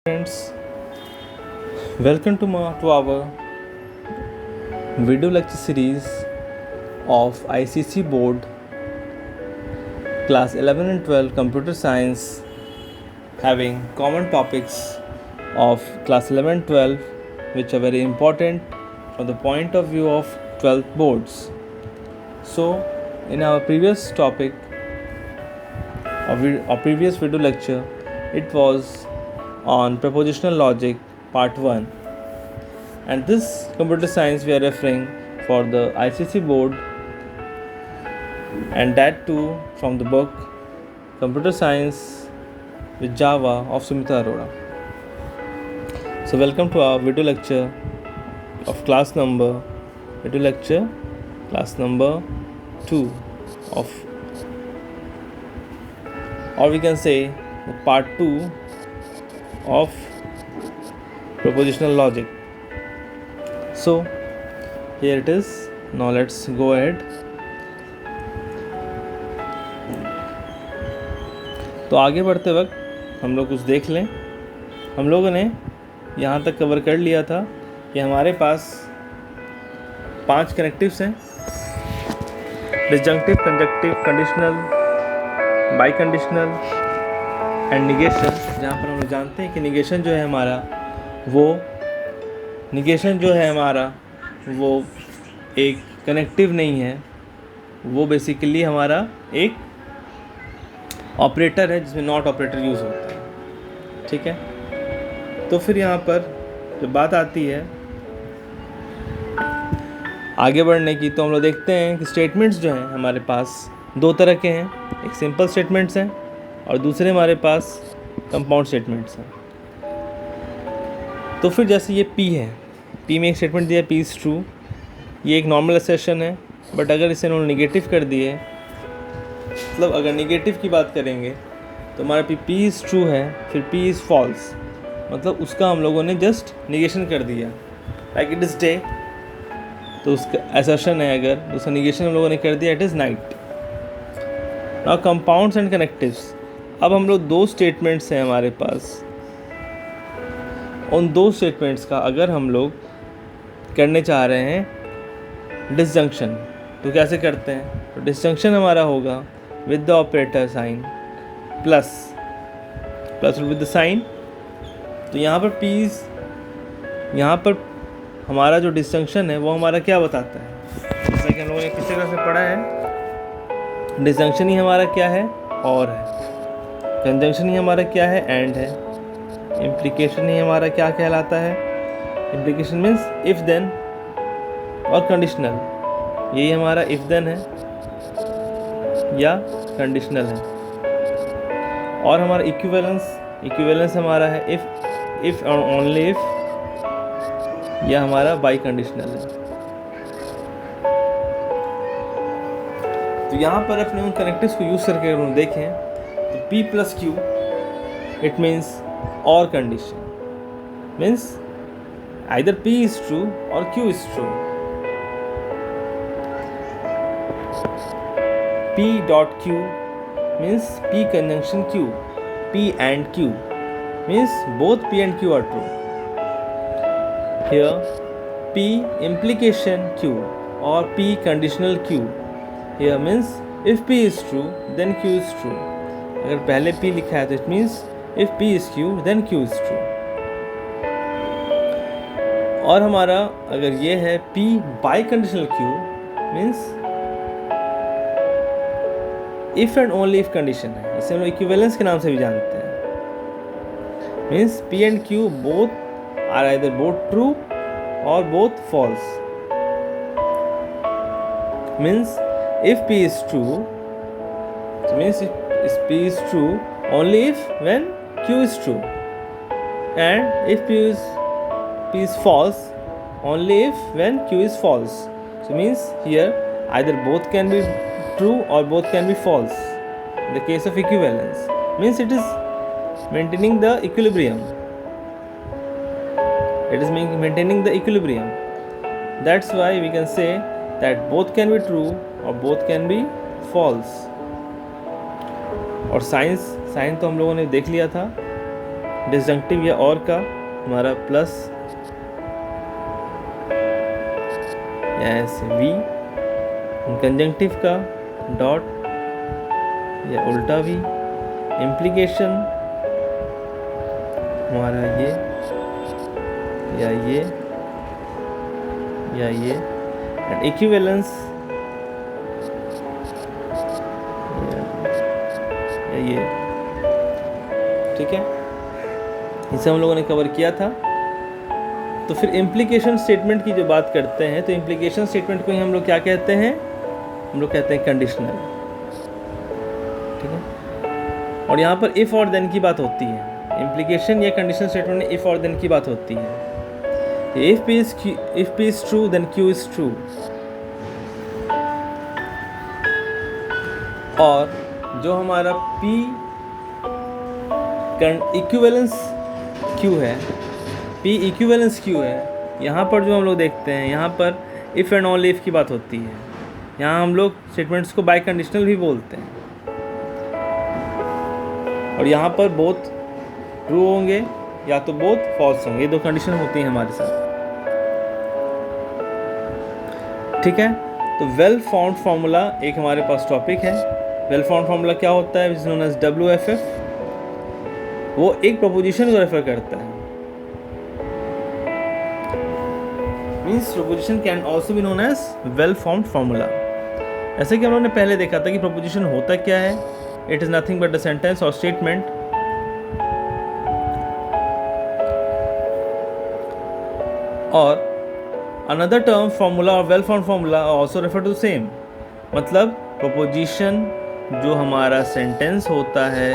Friends, welcome to our video lecture series of ICC Board Class 11 and 12 Computer Science, having common topics of Class 11 and 12 which are very important from the point of view of 12th boards. So, in our previous topic, our previous video lecture, it was on propositional logic part 1, and this computer science we are referring for the ICC board, and that too from the book Computer Science with Java of Sumita Arora. So welcome to our video lecture of class number 2 of, or we can say part 2 of propositional logic. So here it is. Now let's go ahead. तो आगे बढ़ते वक्त हम लोग कुछ देख लें। हम लोगों ने यहाँ तक कवर कर लिया था कि हमारे पास 5 कनेक्टिव्स हैं: disjunctive, conjunctive, conditional, biconditional and negation. जहाँ पर हम लोग जानते हैं कि निगेशन जो है हमारा वो एक कनेक्टिव नहीं है, वो बेसिकली हमारा एक ऑपरेटर है जिसमें नॉट ऑपरेटर यूज़ होता है। ठीक है, तो फिर यहाँ पर जब बात आती है आगे बढ़ने की, तो हम लोग देखते हैं कि स्टेटमेंट्स जो हैं हमारे पास 2 तरह के हैं। एक सिंपल स्टेटमेंट्स हैं और दूसरे हमारे पास कंपाउंड स्टेटमेंट्स हैं। तो फिर जैसे ये P है, P में एक स्टेटमेंट दिया P इज़ ट्रू, ये एक नॉर्मल असर्शन है। बट अगर इसे उन्होंने निगेटिव कर दिए, मतलब अगर निगेटिव की बात करेंगे तो हमारा P इज़ ट्रू है, फिर P इज़ फॉल्स, मतलब उसका हम लोगों ने जस्ट निगेशन कर दिया। लाइक इट इज़ डे, तो उसका असर्शन है, अगर उसका निगेशन हम लोगों ने कर दिया, it is night. Now compounds and connectives. अब हम लोग 2 स्टेटमेंट्स हैं हमारे पास। उन 2 स्टेटमेंट्स का अगर हम लोग करने चाह रहे हैं डिसजंक्शन, तो कैसे करते हैं? तो डिसजंक्शन हमारा होगा with the operator sign plus with the sign. तो यहाँ पर हमारा जो डिसजंक्शन है वो हमारा क्या बताता है? जैसा कि हम लोगों ने पिछले क्लास में पढ़ा है, डिसजंक्शन ही हमारा क्या है? और है। कंजंक्शन ही हमारा क्या है? एंड है। इम्प्लीकेशन ही हमारा क्या कहलाता है? इम्प्लीकेशन मीन्स इफ देन और कंडीशनल। यही हमारा इफ देन है या कंडीशनल है। और हमारा इक्विवेलेंस हमारा है इफ और ओनली इफ, या हमारा बाई कंडीशनल है। तो यहाँ पर अपने उन कनेक्टिव्स को यूज़ करके अगर हम देखें तो P plus Q, it means or condition, means either P is true or Q is true. P dot Q means P conjunction Q, P and Q means both P and Q are true. Here P implication Q or P conditional Q here means if P is true then Q is true. अगर पहले P लिखा है तो it means if P is Q then Q is true. और हमारा अगर ये है P by conditional Q means if and only if condition है, इसे हम लोग इक्विवेलेंस के नाम से भी जानते हैं। Means P and Q both are either both true or both false. Means if P is true, so means if P is true only if when Q is true, and if P is false only if when Q is false. So means here either both can be true or both can be false. In the case of equivalence, means it is maintaining the equilibrium. That's why we can say that both can be true or both can be false. और sign तो हम लोगों ने देख लिया था डिसजंक्टिव या और का हमारा प्लस या ऐसे वी, कंजंक्टिव का डॉट या उल्टा वी, इम्प्लीकेशन हमारा ये या ये या ये, एंड इक्विवेलेंस या ये। ठीक है, इसे हम लोगों ने कवर किया था। तो फिर इम्प्लीकेशन स्टेटमेंट की जो बात करते हैं, तो इम्प्लीकेशन स्टेटमेंट को ही हम लोग क्या कहते हैं, हम लोग कहते हैं कंडीशनल। ठीक है, और यहाँ पर इफ़ और देन की बात होती है। इम्प्लीकेशन या कंडीशनल स्टेटमेंट में इफ़ और देन की बात होती है। If P is true then Q is true, और जो हमारा P इक्विवेलेंस Q है, P इक्विवेलेंस Q है, यहाँ पर जो हम लोग देखते हैं, यहाँ पर इफ़ एंड ओनली इफ़ की बात होती है। यहाँ हम लोग स्टेटमेंट्स को बाय कंडीशनल भी बोलते हैं, और यहाँ पर बोथ ट्रू होंगे या तो बोथ फॉल्स होंगे। ये दो कंडीशन होती हैं हमारे साथ। ठीक है, तो वेल फाउंड फार्मूला एक हमारे पास टॉपिक है। वेल फाउंड फार्मूला क्या होता है, नोन एज WFF। वो एक प्रोपोजिशन को रेफर करता है। Means proposition can also be known as well found formula. ऐसे कि हम लोगों ने पहले देखा था कि प्रोपोजिशन होता क्या है, it is nothing but a sentence और स्टेटमेंट। और अनदर टर्म फार्मूला और well found formula also refer to same. मतलब प्रोपोजिशन जो हमारा सेंटेंस होता है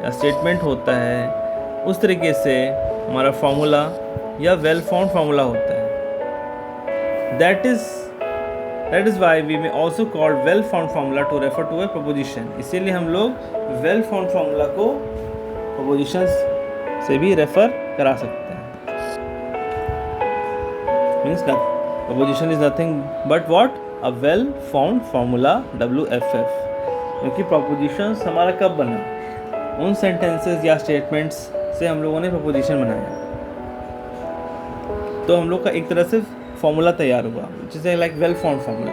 या स्टेटमेंट होता है, उस तरीके से हमारा फार्मूला या वेल फाउंड फार्मूला होता है। That is why we may also called well found formula to refer to a proposition. इसीलिए हम लोग वेल फाउंड फार्मूला को प्रोपोजिशन से भी रेफर करा सकते हैं। Means proposition is nothing but what, a well found formula WFF। क्योंकि प्रोपोजिशंस हमारा कब बना, उन सेंटेंसेस या स्टेटमेंट्स से हम लोगों ने प्रोपोजिशन बनाया। तो हम लोग का एक तरह से फार्मूला तैयार हुआ, जिसे लाइक वेल फाउंड फार्मूला।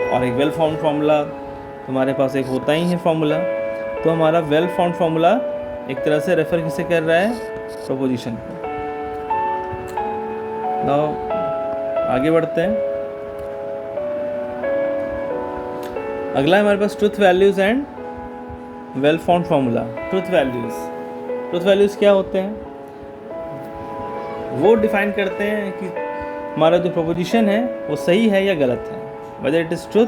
और एक वेल फाउंड फार्मूला हमारे पास एक होता ही है फार्मूला। तो हमारा वेल फाउंड फार्मूला एक तरह से रेफर किसे कर रहा है, प्रोपोजिशन को। नाउ आगे बढ़ते हैं। अगला हमारे पास truth values and well found formula. Truth values क्या होते हैं, वो डिफाइन करते हैं कि हमारा जो प्रोपोजिशन है वो सही है या गलत है, whether it is truth,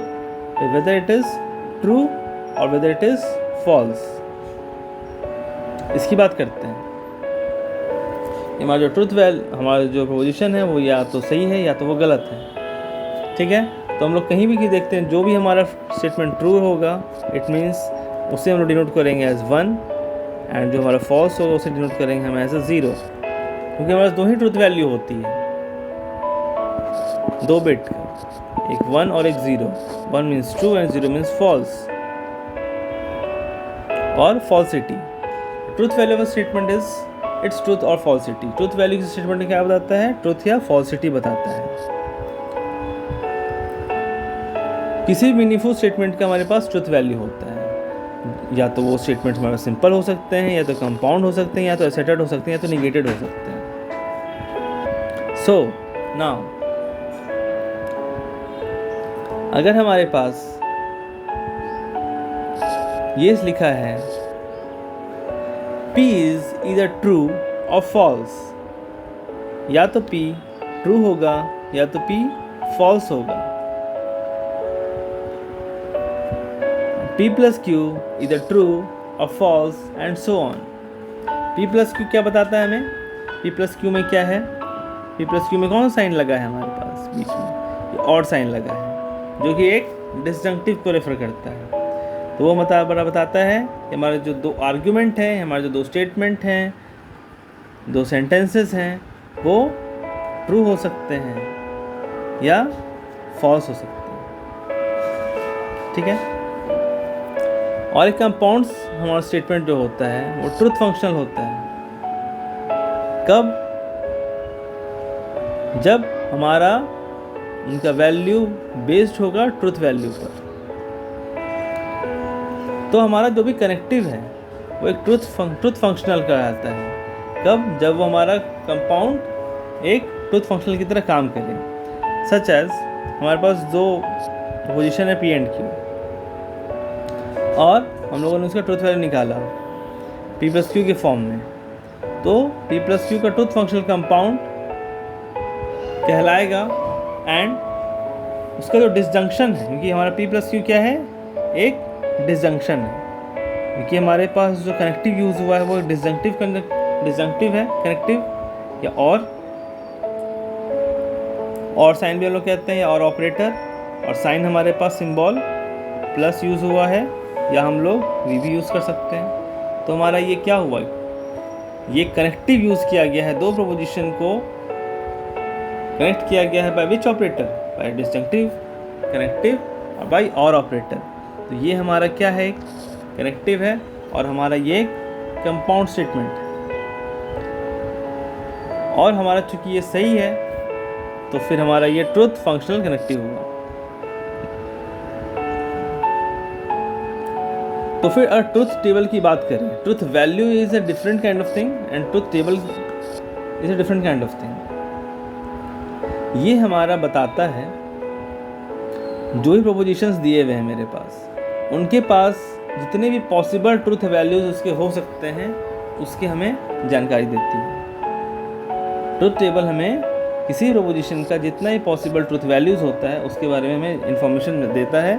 whether it is true और वेदर इट इज़ फॉल्स। इसकी बात करते हैं। हमारा जो हमारा जो प्रोपोजिशन है वो या तो सही है या तो वो गलत है। ठीक है, तो हम लोग कहीं भी देखते हैं जो भी हमारा स्टेटमेंट ट्रू होगा, इट मीन्स उसे हम लोग डिनोट करेंगे एज 1, एंड जो हमारा फॉल्स होगा उसे डिनोट करेंगे हम एज 0, क्योंकि हमारे पास दो ही ट्रुथ वैल्यू होती है, दो बिट का, एक 1 और एक 0। 1 means true and 0 means false. और falsity, truth value of statement is its truth or falsity. Truth value की स्टेटमेंट क्या बताता है, ट्रुथ या फॉल्सिटी बताता है। किसी भी मीनिंगफुल स्टेटमेंट का हमारे पास ट्रुथ वैल्यू होता है, या तो वो स्टेटमेंट हमारे सिंपल हो सकते हैं, या तो कंपाउंड हो सकते हैं, या तो एसेटेड हो सकते हैं, या तो निगेटेड हो सकते हैं। सो नाउ अगर हमारे पास ये लिखा है P is either true or false, या तो P ट्रू होगा या तो P फॉल्स होगा। P plus Q either true or false and so on। P plus Q क्या बताता है हमें, P plus Q में क्या है, P plus Q में कौन सा साइन लगा है हमारे पास बीच में, ये और साइन लगा है जो कि एक डिसजंक्टिव को रेफर करता है। तो वो बताता है कि हमारे जो दो आर्ग्यूमेंट हैं, हमारे जो दो स्टेटमेंट हैं, दो सेंटेंसेस हैं, वो ट्रू हो सकते हैं या फॉल्स हो सकते हैं। ठीक है, और एक कंपाउंड्स हमारा स्टेटमेंट जो होता है वो ट्रुथ फंक्शनल होता है। कब? जब हमारा उनका वैल्यू बेस्ड होगा ट्रुथ वैल्यू पर। तो हमारा जो भी कनेक्टिव है वो एक ट्रुथ फंक्शनल कहलाता है। कब? जब वो हमारा कंपाउंड एक ट्रुथ फंक्शनल की तरह काम करे। सच एज हमारे पास दो पोजीशन है पी एंड क्यू, और हम लोगों ने उसका ट्रुथ वैल्यू निकाला पी प्लस क्यू के फॉर्म में। तो पी प्लस क्यू का ट्रुथ फंक्शनल कंपाउंड कहलाएगा, एंड उसका जो डिसजंक्शन है, क्योंकि हमारा पी प्लस क्यू क्या है, एक डिसजंक्शन है, क्योंकि हमारे पास जो कनेक्टिव यूज़ हुआ है वो डिसजंक्टिव है कनेक्टिव, या और साइन भी हम लोग कहते हैं, और ऑपरेटर, और साइन हमारे पास सिंबल प्लस यूज़ हुआ है, या हम लोग वी भी यूज़ कर सकते हैं। तो हमारा ये क्या हुआ, ये कनेक्टिव यूज़ किया गया है, दो प्रोपोजिशन को कनेक्ट किया गया है by which operator, by disjunctive, connective और बाय और ऑपरेटर। तो ये हमारा क्या है, कनेक्टिव है, और हमारा ये कंपाउंड स्टेटमेंट है। और हमारा चूंकि ये सही है तो फिर हमारा ये ट्रुथ फंक्शनल कनेक्टिव हुआ। तो फिर अगर ट्रुथ टेबल की बात करें, truth value is a different kind of thing and truth table is a different kind of thing. ये हमारा बताता है जो भी प्रोपोजिशंस दिए हुए हैं मेरे पास, उनके पास जितने भी पॉसिबल ट्रुथ वैल्यूज उसके हो सकते हैं, उसकी हमें जानकारी देती है। ट्रुथ टेबल हमें किसी प्रोपोजिशन का जितना ही पॉसिबल ट्रुथ वैल्यूज होता है उसके बारे में हमें इंफॉर्मेशन देता है।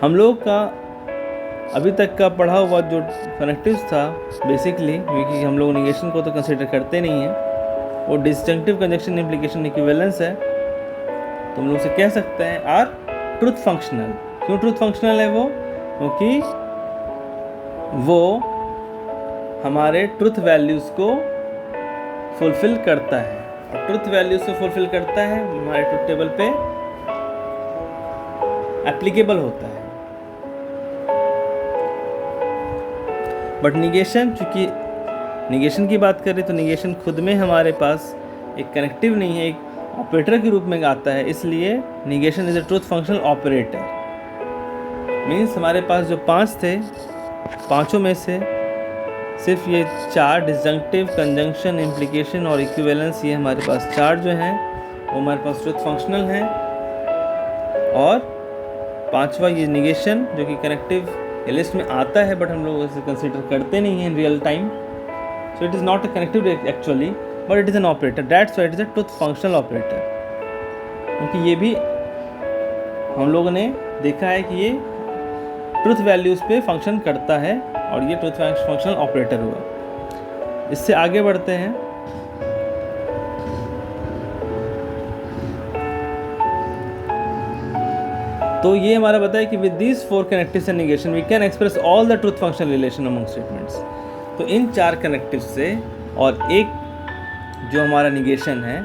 हम लोग का अभी तक का पढ़ा हुआ जो कनेक्टिव्स था बेसिकली, क्योंकि हम लोग निगेशन को तो कंसिडर करते नहीं हैं, वो डिस्जंक्टिव कंजंक्शन इम्प्लीकेशन इक्विवेलेंस है, तो हम लोग से कह सकते हैं आर ट्रुथ फंक्शनल। क्यों ट्रुथ फंक्शनल है वो? क्योंकि वो हमारे ट्रुथ वैल्यूज़ को फुलफिल करता है, और ट्रुथ वैल्यूज़ को फुलफिल करता है हमारे ट्रुथ टेबल पे एप्लीकेबल होता है। बट निगेशन, चूंकि निगेशन की बात करें तो निगेशन खुद में हमारे पास एक कनेक्टिव नहीं है, एक ऑपरेटर के रूप में आता है, इसलिए negation is a truth functional operator. Means हमारे पास जो 5 थे, पांचों में से सिर्फ ये 4 डिसजंक्टिव, कंजंक्शन, इम्प्लीकेशन और इक्विवेलेंस, ये हमारे पास 4 जो हैं वो हमारे पास ट्रुथ फंक्शनल हैं, और 5वां ये निगेशन जो कि कनेक्टिव लिस्ट में आता है बट हम लोग इसे कंसिडर करते नहीं हैं in real time. So it is not a connective actually, but it is an operator. That's why it is a truth functional operator. क्योंकि ये भी हम लोगों ने देखा है कि ये ट्रुथ वैल्यूज़ पे फंक्शन करता है, और ये ट्रुथ फंक्शनल ऑपरेटर हुआ। इससे आगे बढ़ते हैं। तो ये हमारा बताया कि with these 4 connectives and negation we can express all the truth functional relation among statements. तो इन 4 कनेक्टिव से और एक जो हमारा निगेशन है,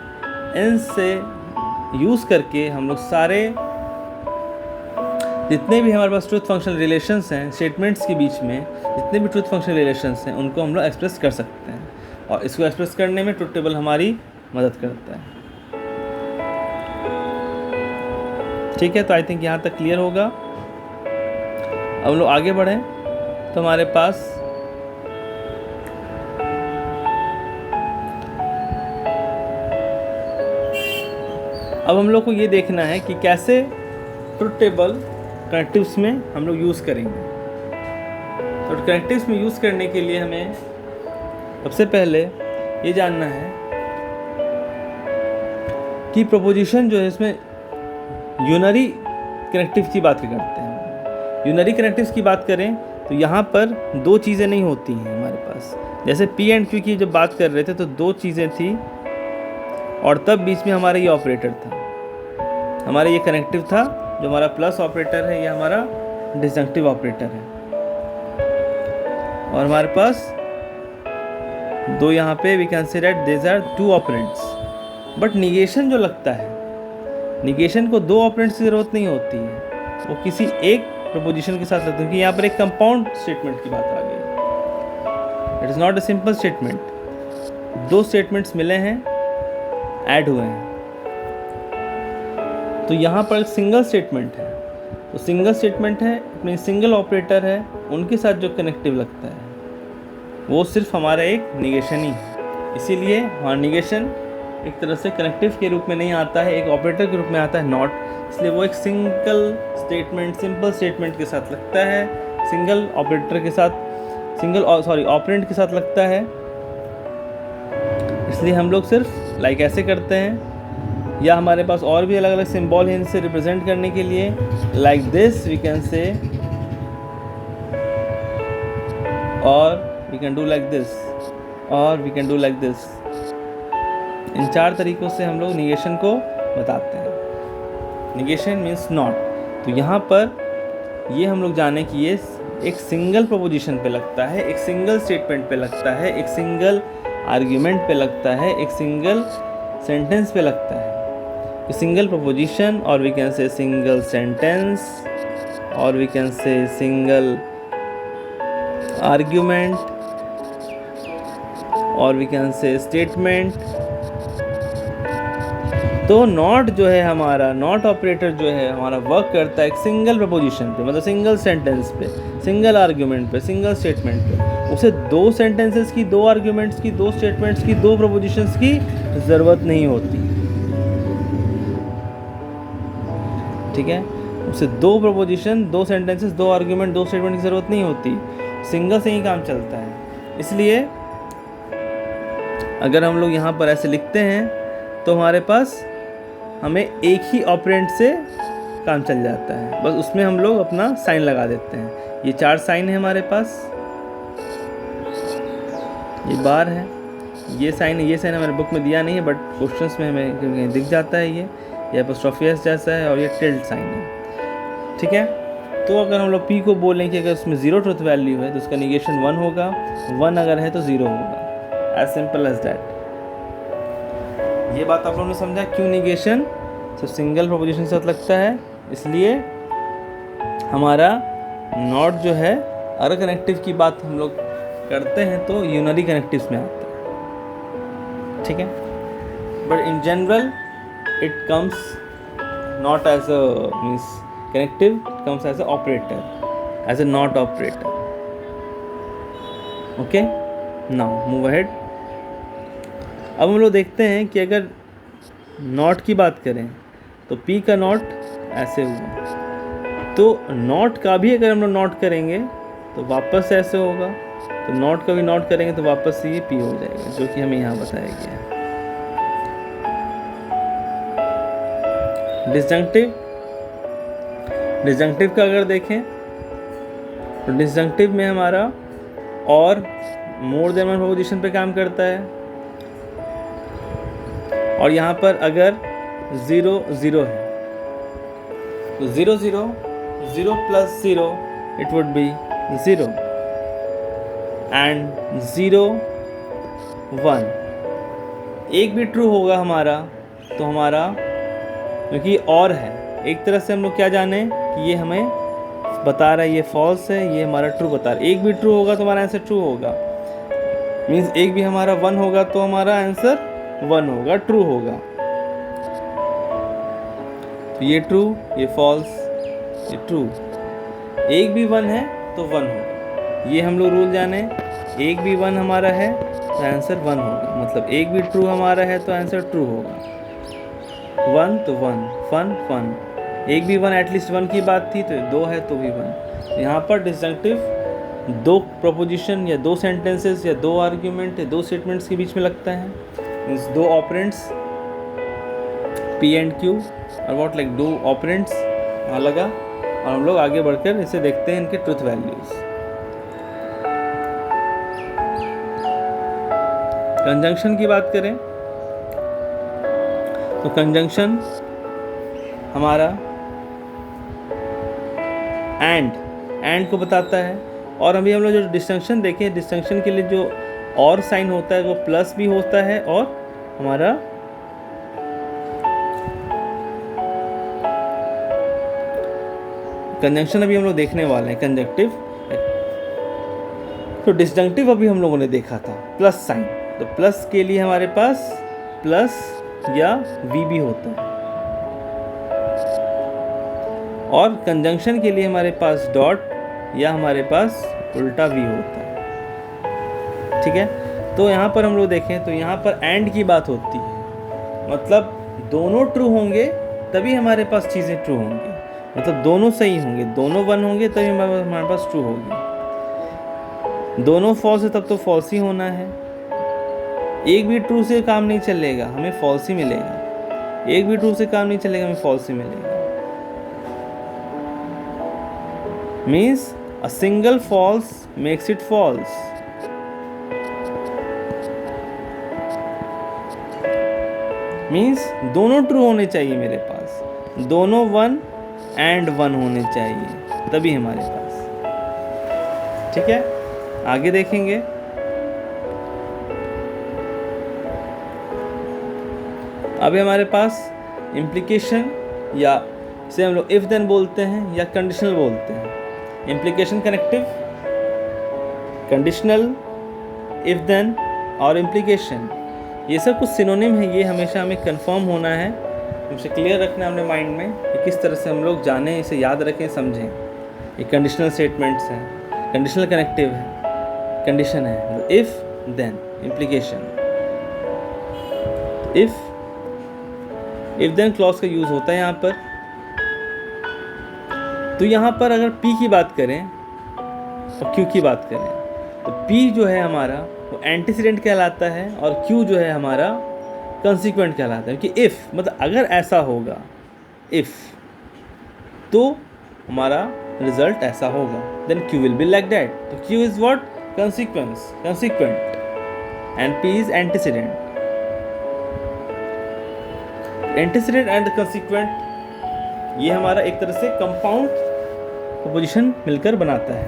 इनसे यूज़ करके हम लोग सारे जितने भी हमारे पास ट्रुथ फंक्शनल रिलेशंस हैं स्टेटमेंट्स के बीच में, जितने भी ट्रुथ फंक्शनल रिलेशंस हैं उनको हम लोग एक्सप्रेस कर सकते हैं, और इसको एक्सप्रेस करने में ट्रुथ टेबल हमारी मदद करता है। ठीक है, तो आई थिंक यहाँ तक क्लियर होगा। अब हम लोग आगे बढ़ें तो हमारे पास अब हम लोग को ये देखना है कि कैसे ट्रुथ टेबल कनेक्टिव्स में हम लोग यूज़ करेंगे। तो कनेक्टिव्स में यूज़ करने के लिए हमें सबसे पहले ये जानना है कि प्रोपोजिशन जो है इसमें यूनरी कनेक्टिव की बात करते हैं। यूनरी कनेक्टिव्स की बात करें तो यहाँ पर 2 चीज़ें नहीं होती हैं हमारे पास। जैसे पी एंड क्यू की जब बात कर रहे थे तो 2 चीज़ें थी, और तब बीच में हमारा ये ऑपरेटर था, हमारा ये कनेक्टिव था जो हमारा प्लस ऑपरेटर है, ये हमारा डिसजंक्टिव ऑपरेटर है, और हमारे पास 2 यहाँ पे we can say that there are 2 operands. But negation जो लगता है, निगेशन को 2 ऑपरेंड्स की ज़रूरत नहीं होती है, वो किसी एक प्रोपोजिशन के साथ लगता है, क्योंकि यहाँ पर एक कंपाउंड स्टेटमेंट की बात आ गई। It is not a simple statement. दो स्टेटमेंट्स मिले हैं, ऐड हुए हैं। तो यहाँ पर सिंगल स्टेटमेंट है, तो सिंगल स्टेटमेंट है अपनी सिंगल ऑपरेटर है, उनके साथ जो कनेक्टिव लगता है वो सिर्फ हमारा एक निगेशन ही है। इसीलिए वहाँ निगेशन एक तरह से कनेक्टिव के रूप में नहीं आता है, एक ऑपरेटर के रूप में आता है नॉट। इसलिए वो एक सिंगल स्टेटमेंट, सिंपल स्टेटमेंट के साथ लगता है, सिंगल ऑपरेटर के साथ, ऑपरेंट के साथ लगता है। इसलिए हम लोग सिर्फ लाइक ऐसे करते हैं, या हमारे पास और भी अलग अलग सिंबल हैं इनसे रिप्रेजेंट करने के लिए। Like this we can say, or we can do like this, or we can do like this. इन चार तरीक़ों से हम लोग निगेशन को बताते हैं। Negation means not. तो यहाँ पर ये हम लोग जाने कि ये एक सिंगल प्रोपोजिशन पे लगता है, एक सिंगल स्टेटमेंट पे लगता है, एक सिंगल आर्ग्यूमेंट पे लगता है, एक सिंगल सेंटेंस पे लगता है। Single proposition, or we can say single sentence, or we can say single argument, or we can say statement. तो नॉट जो है हमारा, नॉट ऑपरेटर जो है हमारा वर्क करता है एक सिंगल प्रपोजिशन पे, मतलब सिंगल सेंटेंस पे, सिंगल आर्ग्यूमेंट पे, सिंगल स्टेटमेंट पे। उसे दो सेंटेंसेस की, दो आर्ग्यूमेंट्स की, दो स्टेटमेंट्स की, दो प्रपोजिशंस की ज़रूरत नहीं होती। ठीक है, उसे दो प्रपोजिशन, दो सेंटेंसेस, दो आर्ग्यूमेंट, दो स्टेटमेंट की ज़रूरत नहीं होती, सिंगल से ही काम चलता है। इसलिए अगर हम लोग यहाँ पर ऐसे लिखते हैं तो हमारे पास हमें एक ही ऑपरेंट से काम चल जाता है, बस उसमें हम लोग अपना साइन लगा देते हैं। ये चार साइन है हमारे पास, ये बार है, ये साइन है, ये साइन हमारे बुक में दिया नहीं है बट क्वेश्चंस में हमें कहीं दिख जाता है। ये एपोस्ट्रोफी एस जैसा है, और ये टिल्ड साइन है। ठीक है, तो अगर हम लोग P को बोलें कि अगर उसमें ज़ीरो ट्रुथ वैल्यू है तो उसका निगेशन 1 होगा, 1 अगर है तो 0 होगा। As simple as that. ये बात आप लोगों ने समझा क्यों निगेशन सिर्फ सिंगल प्रोपोजिशन के साथ लगता है। इसलिए हमारा नॉट जो है, अगर कनेक्टिव की बात हम लोग करते हैं तो यूनरी कनेक्टिव्स में आता है। ठीक है, but in general it comes not as a means connective, it comes as a operator, as a not operator. Okay, now move ahead. अब हम लोग देखते हैं कि अगर नॉट की बात करें तो P का नॉट ऐसे हुआ, तो नॉट का भी अगर हम लोग नॉट करेंगे तो वापस ऐसे होगा, तो नॉट का भी नॉट करेंगे तो वापस ये P हो जाएगा, जो कि हमें यहाँ बताया गया है। डिसजंक्टिव, डिसजंक्टिव का अगर देखें तो डिसजंक्टिव में हमारा और मोर देन वन प्रोपोजिशन पे काम करता है, और यहाँ पर अगर 0 0 है तो 0 0 0 plus 0 it would be 0, and 0 1 एक भी ट्रू होगा हमारा तो हमारा, क्योंकि और है, एक तरह से हम लोग क्या जाने कि ये हमें बता रहा है ये फॉल्स है, ये हमारा ट्रू बता रहा है। एक भी ट्रू होगा तो हमारा आंसर ट्रू होगा, मीन्स एक भी हमारा 1 होगा तो हमारा आंसर 1 होगा, ट्रू होगा। तो ये ट्रू, ये फॉल्स, ये ट्रू। एक भी 1 है तो 1 होगा, ये हम लोग रूल जाने। एक भी 1 हमारा है तो आंसर 1 होगा, मतलब एक भी ट्रू हमारा है तो आंसर ट्रू होगा। 1 तो 1, फन फन। एक भी 1, एटलीस्ट 1 की बात थी, तो 2 है तो भी 1। यहाँ पर डिसजंक्टिव दो प्रोपोजिशन या दो सेंटेंसेस या दो आर्ग्यूमेंट या दो स्टेटमेंट्स के बीच में लगता है, मीन्स दो ऑपरेंट्स P एंड Q, और व्हाट लाइक दो ऑपरेंट्स वहाँ लगा, और हम लोग आगे बढ़कर इसे देखते हैं इनके ट्रुथ वैल्यूज। कंजंक्शन की बात करें तो कंजंक्शन हमारा एंड को बताता है, और अभी हम लोग जो डिस्टिंक्शन देखें, डिस्टिंक्शन के लिए जो और साइन होता है वो प्लस भी होता है, और हमारा कंजंक्शन अभी हम लोग देखने वाले हैं, कंजंक्टिव। तो डिस्जंक्टिव अभी हम लोगों ने देखा था, प्लस साइन, तो प्लस के लिए हमारे पास प्लस या वी भी होता है, और कंजंक्शन के लिए हमारे पास डॉट या हमारे पास उल्टा वी होता है। ठीक है, तो यहाँ पर हम लोग देखें तो यहाँ पर एंड की बात होती है, मतलब दोनों ट्रू होंगे तभी हमारे पास चीज़ें ट्रू होंगी, मतलब दोनों सही होंगे, दोनों वन होंगे तभी हमारे पास ट्रू होगी। दोनों फॉल्स है तब तो फॉल्स ही होना है। एक भी ट्रू से काम नहीं चलेगा, हमें फॉल्स ही मिलेगा। एक भी ट्रू से काम नहीं चलेगा, हमें फॉल्स ही मिलेगा। Means a single false makes it false. Means दोनों ट्रू होने चाहिए मेरे पास, दोनों वन एंड वन होने चाहिए तभी हमारे पास। ठीक है, आगे देखेंगे। अभी हमारे पास इम्प्लीकेशन या इसे हम लोग इफ देन बोलते हैं या कंडीशनल बोलते हैं। Implication connective, conditional, if then और इम्प्लीकेशन, ये सब कुछ सिनोनिम है। ये हमेशा हमें कंफर्म होना है, उसे क्लियर रखना है अपने माइंड में कि किस तरह से हम लोग जानें, इसे याद रखें, समझें। ये कंडीशनल स्टेटमेंट्स हैं, कंडीशनल कनेक्टिव है, कंडीशन है, if then implication. If then clause का यूज़ होता है यहाँ पर। तो यहाँ पर अगर P की बात करें और Q की बात करें तो P जो है हमारा वो एंटीसीडेंट कहलाता है और Q जो है हमारा कंसीक्वेंट कहलाता है। कि इफ़ मतलब अगर ऐसा होगा, इफ़ तो हमारा रिजल्ट ऐसा होगा, then Q will be like that. तो Q is what? Consequence, consequent, and P is antecedent. Antecedent and consequent ये हमारा एक तरह से कंपाउंड प्रोपोजिशन मिलकर बनाता है।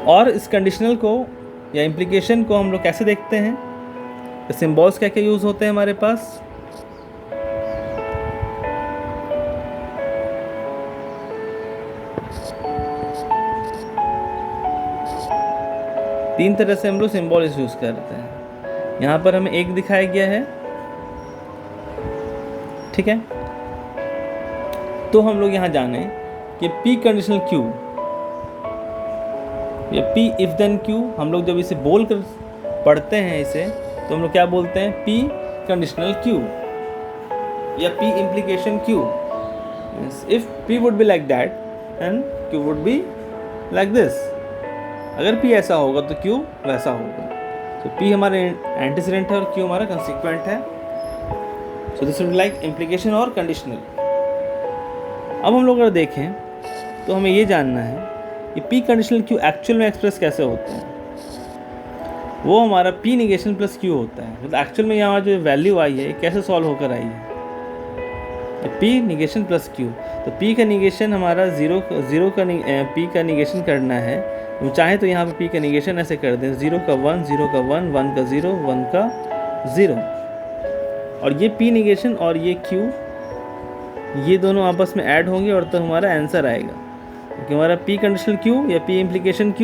और इस कंडीशनल को या इम्प्लीकेशन को हम लोग कैसे देखते हैं? सिंबल्स क्या क्या यूज़ होते हैं हमारे पास? तीन तरह से हम लोग सिंबल यूज़ करते हैं। यहाँ पर हमें एक दिखाया गया है, ठीक है। तो हम लोग यहाँ जाने कि P कंडीशनल Q या P इफ देन Q, हम लोग जब इसे बोल कर पढ़ते हैं इसे तो हम लोग क्या बोलते हैं? P कंडीशनल Q या P implication Q। If P would be like that and Q would be like this. अगर P ऐसा होगा तो Q वैसा होगा। तो P हमारे एंटीसीडेंट है और Q हमारा कंसीक्वेंट है। So this would be like implication और कंडीशनल। अब हम लोग अगर देखें तो हमें ये जानना है कि P कंडीशनल Q एक्चुअल में एक्सप्रेस कैसे होते हैं। वो हमारा P निगेशन प्लस Q होता है। मतलब एक्चुअल में यहाँ जो वैल्यू आई है कैसे सॉल्व होकर आई है? तो P निगेशन प्लस Q। तो P का निगेशन हमारा ज़ीरो का P का निगेशन करना है। हम चाहें तो यहाँ पर P का निगेशन ऐसे कर दें, 0 का 1, 0 का 1, 1 का 0, 1 का 0। और ये P निगेशन और ये Q ये दोनों आपस में ऐड होंगे और तो हमारा आंसर आएगा। क्योंकि हमारा P कंडीशनल Q या P इम्प्लीकेशन Q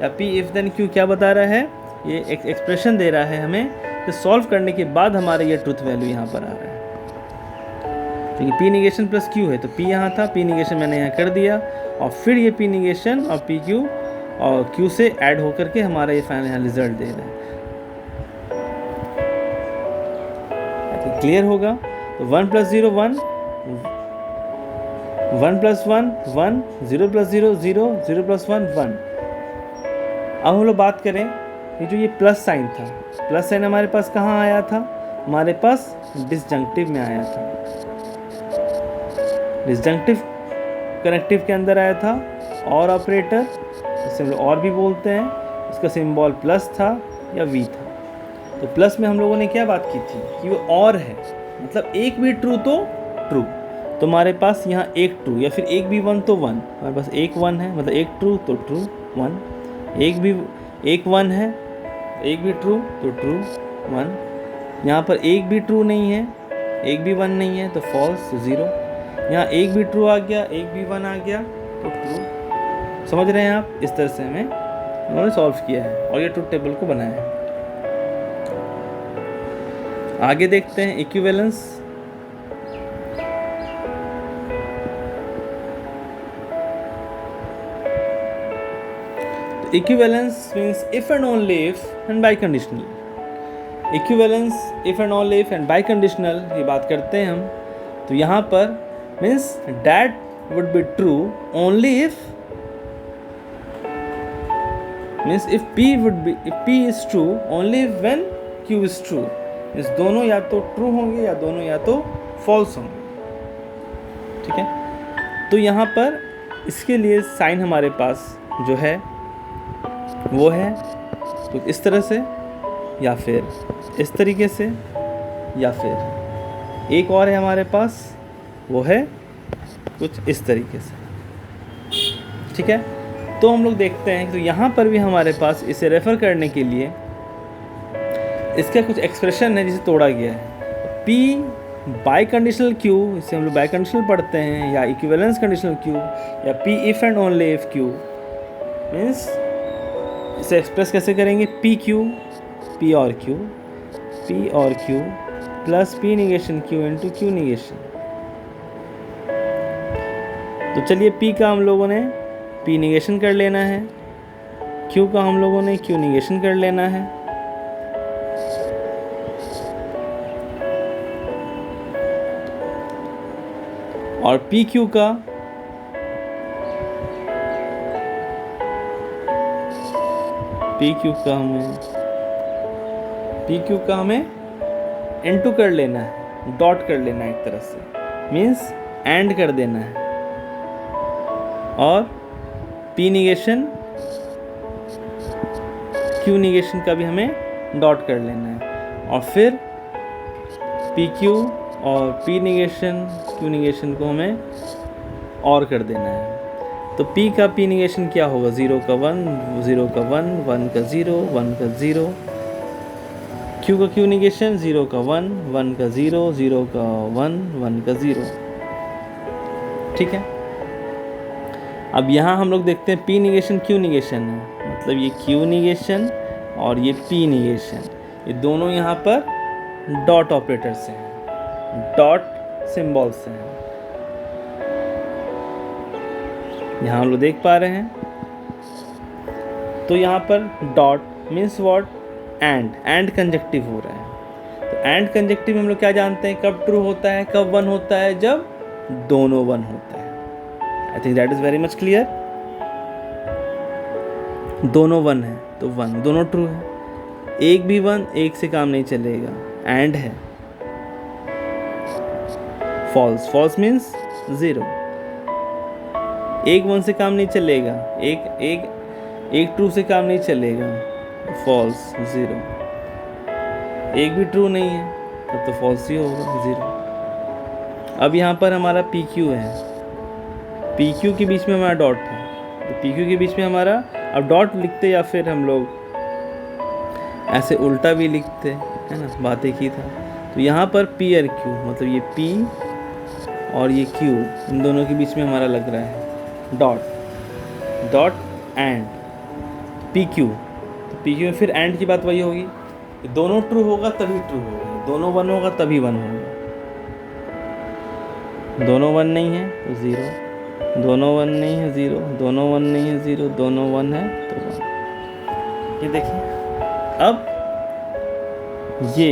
या P इफ देन Q क्या बता रहा है? ये एक एक्सप्रेशन दे रहा है हमें, तो सॉल्व करने के बाद हमारा ये ट्रुथ वैल्यू यहाँ पर आ रहा है। क्योंकि P निगेशन प्लस Q है तो P यहाँ था, P निगेशन मैंने यहाँ कर दिया और फिर ये P निगेशन और PQ और Q से ऐड होकर के हमारा ये फाइनल यहाँ रिजल्ट दे रहा है। क्लियर होगा? तो 1 + 0 1, 1 + 1 1, 0 + 0 0, 0 + 1 1। अब हम लोग बात करें ये जो ये प्लस साइन था, प्लस साइन हमारे पास कहाँ आया था? हमारे पास डिसजंक्टिव में आया था, डिसजंक्टिव कनेक्टिव के अंदर आया था। और ऑपरेटर जिसे हम लोग और भी बोलते हैं, उसका सिंबल प्लस था या वी था। तो प्लस में हम लोगों ने क्या बात की थी कि वो और है, मतलब एक भी ट्रू तो ट्रू। तो हमारे पास यहाँ एक ट्रू या फिर एक भी 1 तो 1, हमारे पास एक 1 है, मतलब एक ट्रू तो ट्रू 1, एक 1 है, एक भी ट्रू तो ट्रू 1। यहाँ पर एक भी ट्रू नहीं है, एक भी 1 नहीं है तो फॉल्स 0। यहाँ एक भी ट्रू आ गया, एक भी 1 आ गया तो ट्रू। समझ रहे हैं आप? इस तरह से हमें उन्होंने सॉल्व किया है और ये ट्रुथ टेबल को बनाया है। आगे देखते हैं equivalence. Equivalence means if and only if and by conditional. Equivalence if and only if and by conditional ये बात करते हैं हम, तो यहाँ पर means that would be true only if, means if P is true only when Q is true। इस दोनों या तो ट्रू होंगे या दोनों या तो फॉल्स होंगे, ठीक है। तो यहाँ पर इसके लिए साइन हमारे पास जो है वो है तो इस तरह से, या फिर इस तरीके से, या फिर एक और है हमारे पास, वो है कुछ इस तरीके से, ठीक है। तो हम लोग देखते हैं तो यहाँ पर भी हमारे पास इसे रेफ़र करने के लिए इसका कुछ एक्सप्रेशन है जिसे तोड़ा गया है। P बाई कंडीशनल Q, इसे हम लोग बाई कंडीशनल पढ़ते हैं, या इक्विवेलेंस कंडीशनल Q, या P if and only if Q, means इसे एक्सप्रेस कैसे करेंगे, P और Q plus P negation Q into Q negation. तो चलिए P का हम लोगों ने P निगेशन कर लेना है, Q का हम लोगों ने Q निगेशन कर लेना है, और PQ का हमें इनटू कर लेना है, डॉट कर लेना है एक तरह से, मीन्स एंड कर देना है, और P निगेशन Q निगेशन का भी हमें डॉट कर लेना है, और फिर PQ और P निगेशन Q निगेशन को हमें और कर देना है। तो P का P निगेशन क्या होगा, 0 का 1, 0 का 1, 1 का 0, 1 का 0, Q का Q निगेशन 0 का 1, 1 का 0, 0 का 1, 1 का 0, ठीक है। अब यहाँ हम लोग देखते हैं P निगेशन Q निगेशन है, मतलब ये Q निगेशन और ये P निगेशन, ये दोनों यहाँ पर डॉट ऑपरेटर से हैं, डॉट सिंबल से हैं। यहाँ हम लोग देख पा रहे हैं, तो यहाँ पर dot means what, and conjunctive हो रहा है। तो एंड कंजक्टिव हम लोग क्या जानते हैं, कब ट्रू होता है, कब वन होता है, जब दोनों वन होता है। I think that is very much clear. दोनों वन है तो वन, दोनों ट्रू है, एक भी वन, एक से काम नहीं चलेगा, एंड है। फॉल्स मीन्स 0, एक वन से काम नहीं चलेगा, एक ट्रू से काम नहीं चलेगा, फॉल्स 0, एक भी ट्रू नहीं है तब तो फॉल्स ही होगा, 0। अब यहाँ पर हमारा PQ है, PQ के बीच में हमारा डॉट है, तो PQ के बीच में हमारा, अब डॉट लिखते या फिर हम लोग ऐसे उल्टा भी लिखते है ना, बात एक ही था। तो यहाँ पर P और Q, मतलब ये P और ये Q, इन दोनों के बीच में हमारा लग रहा है डॉट एंड PQ। तो PQ में फिर एंड की बात वही होगी, दोनों ट्रू होगा तभी ट्रू होगा, दोनों वन होगा तभी वन होगा, दोनों वन नहीं है तो 0, दोनों वन नहीं है 0, दोनों वन नहीं है 0, दोनों वन है तो 1। ये देखिए, अब ये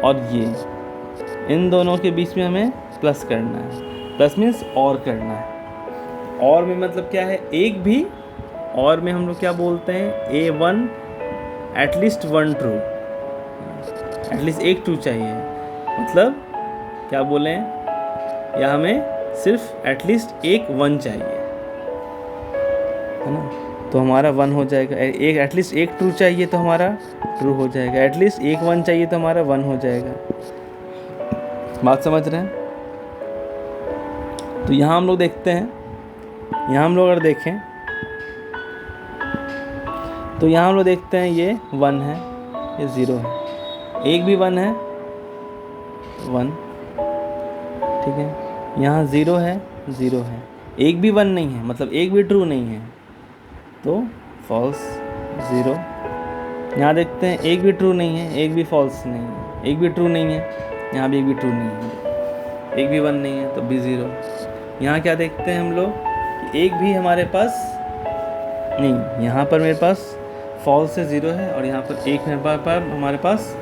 और ये, इन दोनों के बीच में हमें प्लस करना है, प्लस मीन्स और करना है। और में मतलब क्या है, एक भी, और में हम लोग क्या बोलते हैं, A1 एटलीस्ट 1 ट्रू, एटलीस्ट एक ट्रू चाहिए, मतलब क्या बोले, या हमें सिर्फ एटलीस्ट एक 1 चाहिए, है ना। तो हमारा 1 हो जाएगा, एक एटलीस्ट एक ट्रू चाहिए तो हमारा ट्रू हो जाएगा, एटलीस्ट एक 1 चाहिए तो हमारा 1 हो जाएगा। बात समझ रहे हैं। तो यहाँ हम लोग देखते हैं, यहाँ हम लोग अगर देखें तो यहाँ हम लोग देखते हैं ये 1 है, ये 0 है, एक भी 1 है 1, ठीक है। यहाँ 0 है 0 है, एक भी 1 नहीं है, मतलब एक भी ट्रू नहीं है तो फॉल्स 0। यहाँ देखते हैं एक भी ट्रू नहीं है, एक भी फॉल्स नहीं है, एक भी ट्रू नहीं है, यहाँ भी एक भी ट्रू नहीं है, एक भी 1 नहीं है तो भी 0। यहाँ क्या देखते हैं हम लोग कि एक भी हमारे पास नहीं, यहाँ पर मेरे पास फॉल्स है 0 है, और यहाँ पर एक हमारे पास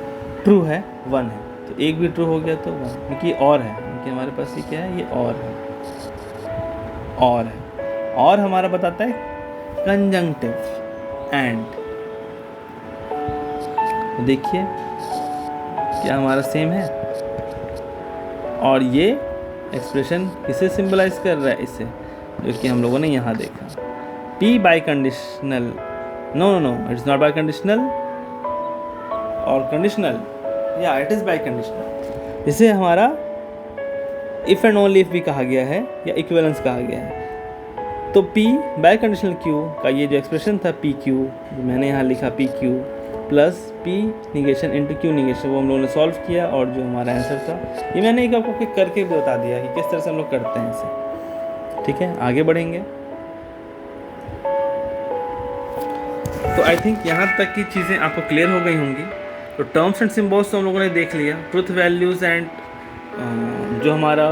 ट्रू है 1 है, तो एक भी ट्रू हो गया तो 1, क्योंकि और है, क्योंकि हमारे पास ये क्या है, ये और है, और है। और हमारा बताता है कंजंक्टिव एंड। तो देखिए क्या हमारा सेम है, और ये एक्सप्रेशन किसे सिंबलाइज कर रहा है, इसे, जो कि हम लोगों ने यहाँ देखा। P biconditional, no it's not biconditional और कंडीशनल, या इट इज़ बाई कंडीशनल। इसे हमारा इफ़ एंड ओनली इफ़ भी कहा गया है या इक्विवेलेंस कहा गया है। तो P बाई कंडीशनल Q का ये जो एक्सप्रेशन था PQ, जो मैंने यहाँ लिखा PQ plus P negation into Q negation, वो हम लोगों ने सॉल्व किया, और जो हमारा आंसर था ये मैंने एक आपको करके भी बता दिया कि किस तरह से हम लोग करते हैं इसे। ठीक है, आगे बढ़ेंगे। तो आई थिंक यहाँ तक की चीज़ें आपको क्लियर हो गई होंगी। तो टर्म्स एंड सिम्बल्स तो हम लोगों ने देख लिया, ट्रुथ वैल्यूज़ एंड जो हमारा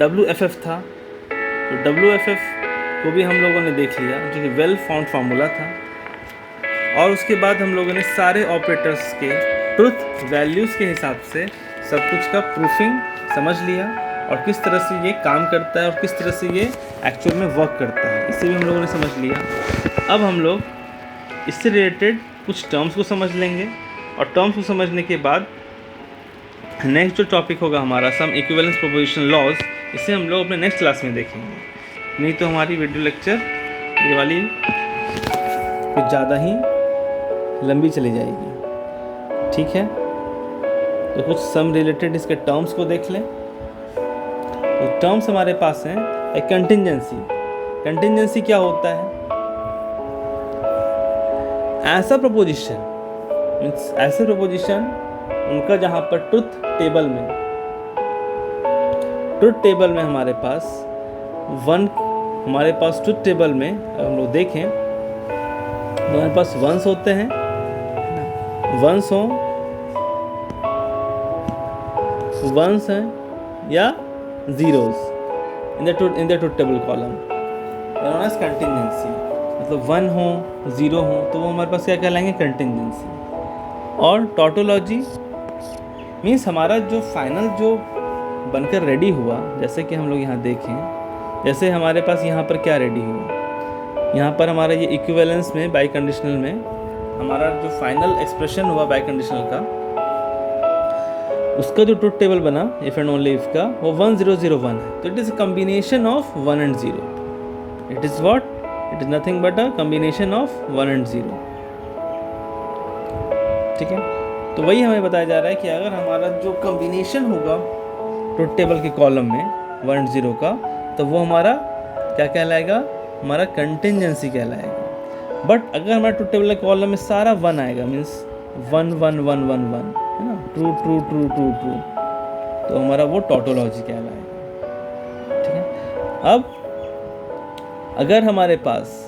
WFF था, तो WFF को भी हम लोगों ने देख लिया, जो कि वेल फाउंड फार्मूला था। और उसके बाद हम लोगों ने सारे ऑपरेटर्स के ट्रुथ वैल्यूज़ के हिसाब से सब कुछ का प्रूफिंग समझ लिया, और किस तरह से ये काम करता है और किस तरह से ये एक्चुअल में वर्क करता है, इसे भी हम लोगों ने समझ लिया। अब हम लोग इससे रिलेटेड कुछ टर्म्स को समझ लेंगे, और टर्म्स को समझने के बाद नेक्स्ट जो टॉपिक होगा हमारा सम इक्विवेलेंस प्रोपोजिशन लॉज, इसे हम लोग अपने नेक्स्ट क्लास में देखेंगे। नहीं तो हमारी वीडियो लेक्चर ये वाली कुछ ज़्यादा ही लंबी चली जाएगी। ठीक है, तो कुछ सम रिलेटेड इसके टर्म्स को देख लें। तो टर्म्स हमारे पास हैं एक कंटिंजेंसी। कंटिंजेंसी क्या होता है? ऐसा प्रोपोजिशन मीन्स ऐसे प्रोपोजिशन उनका जहाँ पर ट्रुथ टेबल में हमारे पास ट्रुथ टेबल में अगर हम लोग देखें तो हमारे पास वंस होते हैं, वंस हैं या zeros in the truth table column, known as contingency. मतलब 1 हो 0 हो तो वो हमारे पास क्या कहलाएंगे, कंटिंजेंसी। और टोटोलॉजी मीन्स हमारा जो फाइनल जो बनकर रेडी हुआ, जैसे कि हम लोग यहाँ देखें, जैसे हमारे पास यहाँ पर क्या रेडी हुआ, यहाँ पर हमारा ये इक्विवेलेंस में बाई कंडीशनल में हमारा जो फाइनल एक्सप्रेशन हुआ बाई कंडीशनल का, उसका जो ट्रुथ टेबल बना इफ एंड ओनली इफ का, वो 1001 है। तो it is a combination of 1 and 0। It is what? It is nothing but a combination of 1 and 0। ठीक है, तो वही हमें बताया जा रहा है कि अगर हमारा जो कम्बिनेशन होगा ट्रुथ टेबल के कॉलम में 1 and 0 का, तो वो हमारा क्या कहलाएगा, हमारा कंटिंजेंसी कहलाएगा। बट अगर हमारा ट्रुथ टेबल के कॉलम में सारा 1 आएगा, मीन्स 1 1 1 1 1 है ना, true true true true true, तो हमारा वो टोटोलॉजी कहलाएगा। ठीक है, अब अगर हमारे पास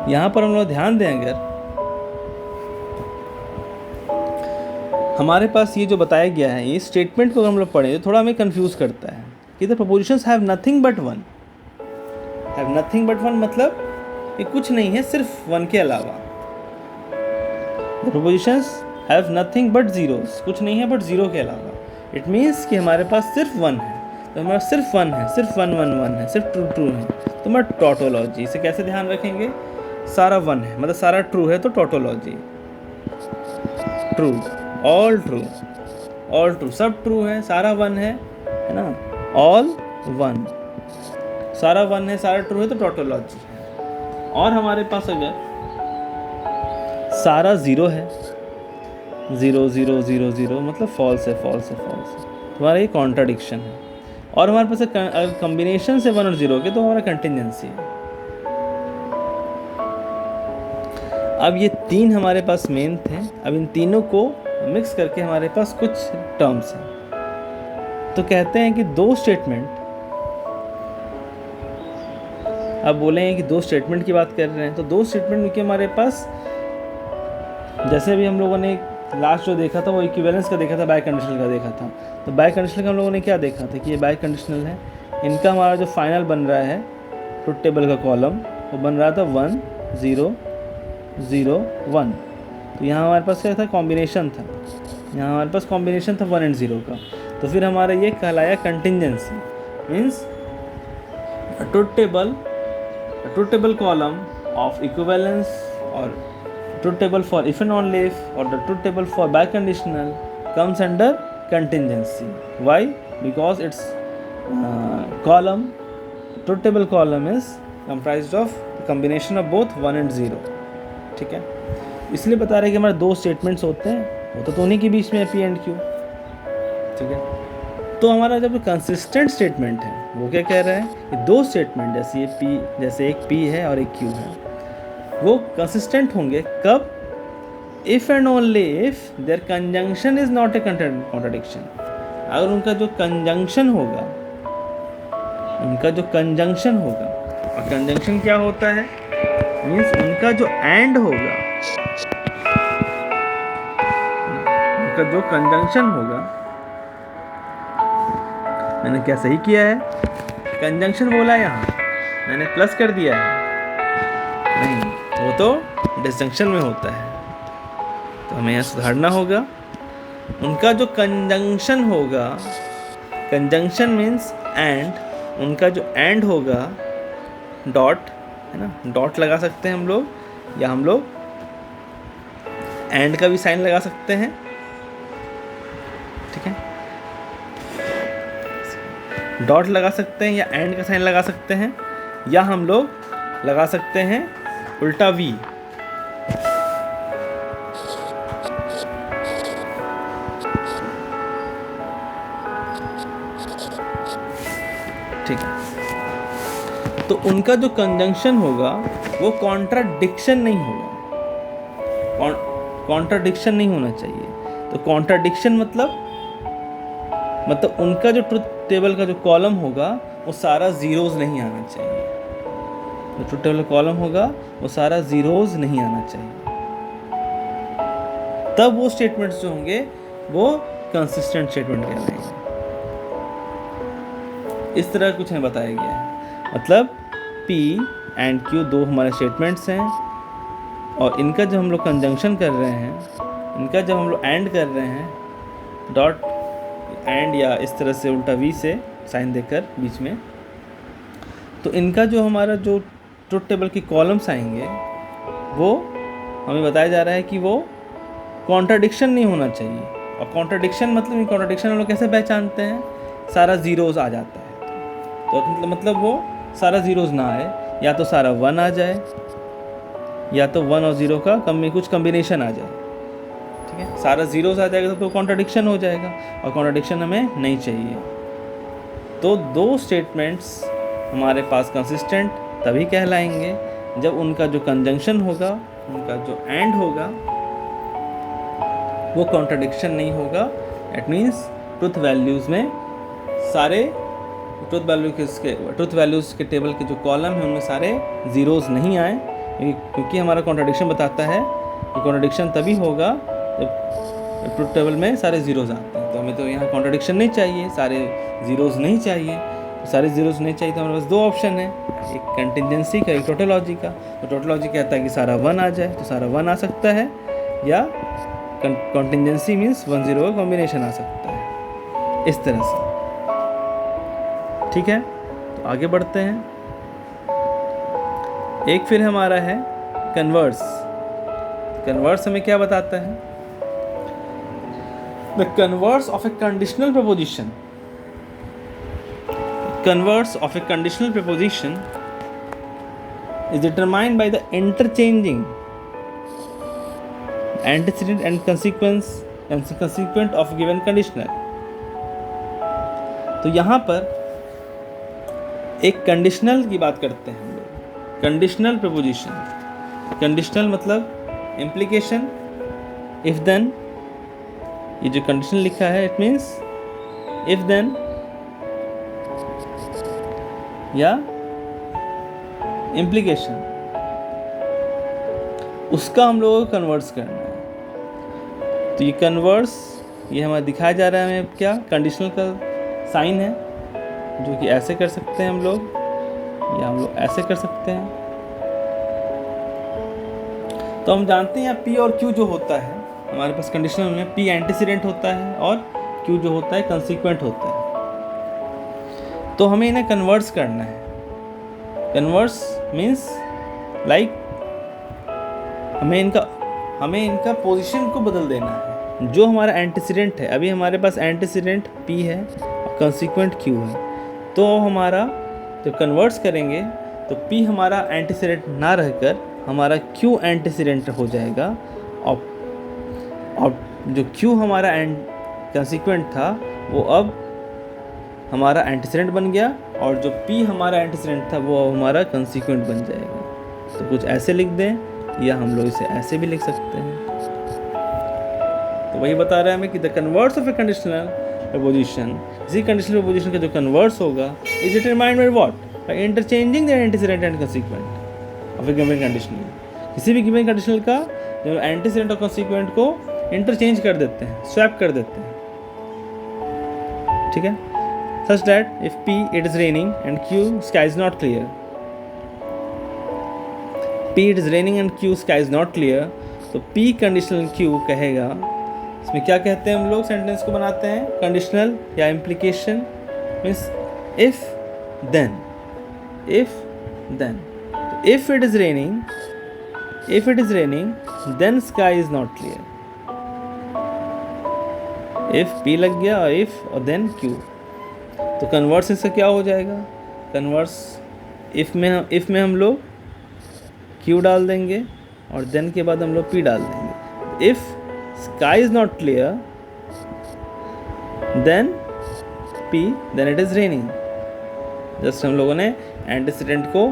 यहाँ पर हम लोग ध्यान दें, अगर हमारे पास ये जो बताया गया है, ये स्टेटमेंट को अगर हम लोग पढ़ें तो थोड़ा हमें कंफ्यूज करता है कि the propositions have nothing but 1। Have nothing but 1 मतलब ये कुछ नहीं है सिर्फ 1 के अलावा। The propositions have nothing but zeros, कुछ नहीं है बट 0 के अलावा। इट मीन्स कि हमारे पास सिर्फ 1 है, तो हमारा सिर्फ 1 है, सिर्फ 1 1 1 है, सिर्फ ट्रू ट्रू है। तो हमारा टोटोलॉजी, इसे कैसे ध्यान रखेंगे, सारा 1 है मतलब सारा ट्रू है, तो टोटोलॉजी ट्रू, ऑल ट्रू, सब ट्रू है, सारा 1 है ना, ऑल 1, सारा 1 है, सारा ट्रू है, तो टोटोलॉजी है। और हमारे पास अगर सारा 0 है, 0 0 0 0 मतलब फॉल्स है, फॉल्स है, फॉल्स है, हमारा ये कॉन्ट्राडिक्शन है। और हमारे पास अगर कम्बिनेशन से 1 और 0 के, तो हमारा कंटिंजेंसी है। अब ये 3 हमारे पास मेन थे, अब इन तीनों को मिक्स करके हमारे पास कुछ टर्म्स हैं। तो कहते हैं कि 2 स्टेटमेंट अब बोलेंगे कि दो स्टेटमेंट की बात कर रहे हैं, तो दो स्टेटमेंट के हमारे पास, जैसे भी हम लोगों ने लास्ट जो देखा था वो इक्विवेलेंस का देखा था, बाय कंडीशनल का देखा था। तो बाय कंडीशनल का हम लोगों ने क्या देखा था कि ये बाय कंडीशनल है, इनका हमारा जो फाइनल बन रहा है ट्रुथ टेबल का कॉलम वो बन रहा था 1 0 0 1। तो यहाँ हमारे पास क्या था, कॉम्बिनेशन था, यहाँ हमारे पास कॉम्बिनेशन था 1 और 0 का। तो फिर हमारा ये कहलाया contingency, means truth table column of equivalence और truth table for if and only if or the truth table for biconditional comes under contingency. Why? Because its truth table column is comprised of the combination of both 1 and 0. ठीक है, इसलिए बता रहे हैं कि हमारे दो स्टेटमेंट्स होते हैं, होता तो उन्हीं के बीच में P and Q। ठीक है, तो हमारा जब कंसिस्टेंट स्टेटमेंट है वो क्या कह रहा है कि दो स्टेटमेंट जैसे ये P, जैसे एक P है और एक Q है, वो कंसिस्टेंट होंगे कब, if and only if their conjunction is not a contradiction. अगर उनका जो कंजंक्शन होगा, और कंजंक्शन क्या होता है, मीन्स उनका जो एंड होगा, उनका जो कंजंक्शन होगा, मैंने क्या सही किया है, कंजंक्शन बोला है यहाँ, मैंने प्लस कर दिया है, नहीं, वो तो डिसजंक्शन में होता है, तो हमें यहाँ सुधारना होगा। उनका जो कंजंक्शन होगा, कंजंक्शन मीन्स एंड, उनका जो एंड होगा डॉट, है ना, डॉट लगा सकते हैं हम लोग, या हम लोग एंड का भी साइन लगा सकते हैं। ठीक है, डॉट लगा सकते हैं या एंड का साइन लगा सकते हैं, या हम लोग लगा सकते हैं उल्टा वी। ठीक है, तो उनका जो कंजंक्शन होगा वो कॉन्ट्राडिक्शन नहीं होगा, कॉन्ट्राडिक्शन नहीं होना चाहिए। तो कॉन्ट्राडिक्शन मतलब उनका जो ट्रुथ टेबल का जो कॉलम होगा वो सारा जीरोज नहीं आना चाहिए, जो ट्रुथ टेबल कॉलम होगा वो सारा जीरोज नहीं आना चाहिए, तब वो स्टेटमेंट्स जो होंगे वो कंसिस्टेंट स्टेटमेंट कहलाएंगे। इस तरह कुछ हमें बताया गया है, मतलब P एंड Q दो हमारे स्टेटमेंट्स हैं, और इनका जब हम लोग कंजंक्शन कर रहे हैं, इनका जब हम लोग एंड कर रहे हैं, डॉट एंड या इस तरह से उल्टा V से साइन देकर बीच में, तो इनका जो हमारा जो ट्रुथ टेबल की कॉलम्स आएंगे वो हमें बताया जा रहा है कि वो कॉन्ट्राडिक्शन नहीं होना चाहिए। और कॉन्ट्राडिक्शन कॉन्ट्राडिक्शन हम लोग कैसे पहचानते हैं, सारा ज़ीरोज़ आ जाता है, तो मतलब वो सारा ज़ीरोज़ ना आए, या तो सारा 1 आ जाए, या तो 1 और 0 का कुछ कम्बिनेशन आ जाए। ठीक है, सारा ज़ीरोज़ आ जाएगा तो कॉन्ट्राडिक्शन हो जाएगा, और कॉन्ट्राडिक्शन हमें नहीं चाहिए। तो दो स्टेटमेंट्स हमारे पास कंसिस्टेंट तभी कहलाएंगे जब उनका जो कंजंक्शन होगा, उनका जो एंड होगा वो कॉन्ट्राडिक्शन नहीं होगा। इट मीन्स ट्रुथ वैल्यूज़ में सारे ट्रुथ वैल्यूज़ के टेबल के जो कॉलम है उनमें सारे ज़ीरोज़ नहीं आए, क्योंकि हमारा कॉन्ट्राडिक्शन बताता है कि कॉन्ट्राडिक्शन तभी होगा जब ट्रुथ टेबल में सारे ज़ीरोज़ आते हैं। तो हमें तो यहाँ कॉन्ट्राडिक्शन नहीं चाहिए, सारे ज़ीरोज़ नहीं चाहिए, सारे ज़ीरोज़ नहीं चाहिए, तो हमारे पास दो ऑप्शन है, एक कंटिजेंसी का, एक टोटोलॉजी का। तो टोटोलॉजी कहता है कि सारा 1 आ जाए, तो सारा 1 आ सकता है, या कंटिजेंसी मीन्स 1 0 का कॉम्बिनेशन आ सकता है, इस तरह से। ठीक है, तो आगे बढ़ते हैं। एक फिर हमारा है कन्वर्स। कन्वर्स हमें क्या बताता है, the converse of a conditional preposition. Converse of a conditional preposition is determined by the interchanging antecedent and consequent of given conditional। तो यहाँ पर एक कंडीशनल की बात करते हैं हम लोग, कंडीशनल प्रपोजिशन। कंडीशनल मतलब इम्प्लीकेशन, इफ देन, ये जो कंडीशनल लिखा है इट मीन्स इफ देन या इम्प्लीकेशन, उसका हम लोगों को कन्वर्स करना है। तो ये कन्वर्स, ये हमें दिखाया जा रहा है, हमें क्या कंडीशनल का साइन है, जो कि ऐसे कर सकते हैं हम लोग, या हम लोग ऐसे कर सकते हैं। तो हम जानते हैं यहाँ P और Q जो होता है हमारे पास कंडीशनल में, P एंटीसीडेंट होता है और Q जो होता है कंसीक्वेंट होता है। तो हमें इन्हें कन्वर्स करना है। कन्वर्स मीन्स लाइक हमें इनका पोजीशन को बदल देना है। जो हमारा एंटीसीडेंट है, अभी हमारे पास एंटीसीडेंट P है और कंसीक्वेंट Q है, तो हमारा जब कन्वर्स करेंगे तो P हमारा एंटीसीडेंट ना रहकर हमारा Q एंटीसीडेंट हो जाएगा, और जो Q हमारा कंसीक्वेंट था वो अब हमारा एंटीसीडेंट बन गया, और जो P हमारा एंटीसीडेंट था वो हमारा कंसीक्वेंट बन जाएगा। तो कुछ ऐसे लिख दें, या हम लोग इसे ऐसे भी लिख सकते हैं। तो वही बता रहा है हमें कि the converse of a conditional proposition, इसी कंडीशनल प्रपोजिशन का जो कन्वर्स होगा is determined by what, by interchanging the antecedent and consequent of a given conditional. किसी भी गिवन कंडीशनल का जो एंटीसीडेंट और कंसीक्वेंट को इंटरचेंज कर देते हैं, स्वैप कर देते हैं, ठीक है। Such that if P it is raining and Q sky is not clear, P it is raining and Q sky is not clear, तो P कंडीशनल Q कहेगा। इसमें क्या कहते हैं हम लोग, सेंटेंस को बनाते हैं कंडीशनल या इम्प्लीकेशन, मीन्स if then, तो if it is raining then sky is not clear। if P लग गया और if और then Q, तो कन्वर्स इसका क्या हो जाएगा, कन्वर्स इफ़ में हम लोग Q डाल देंगे और देन के बाद हम लोग P डाल देंगे। If sky is not clear then P then it is raining. Just हम लोगों ने एंटीसीडेंट को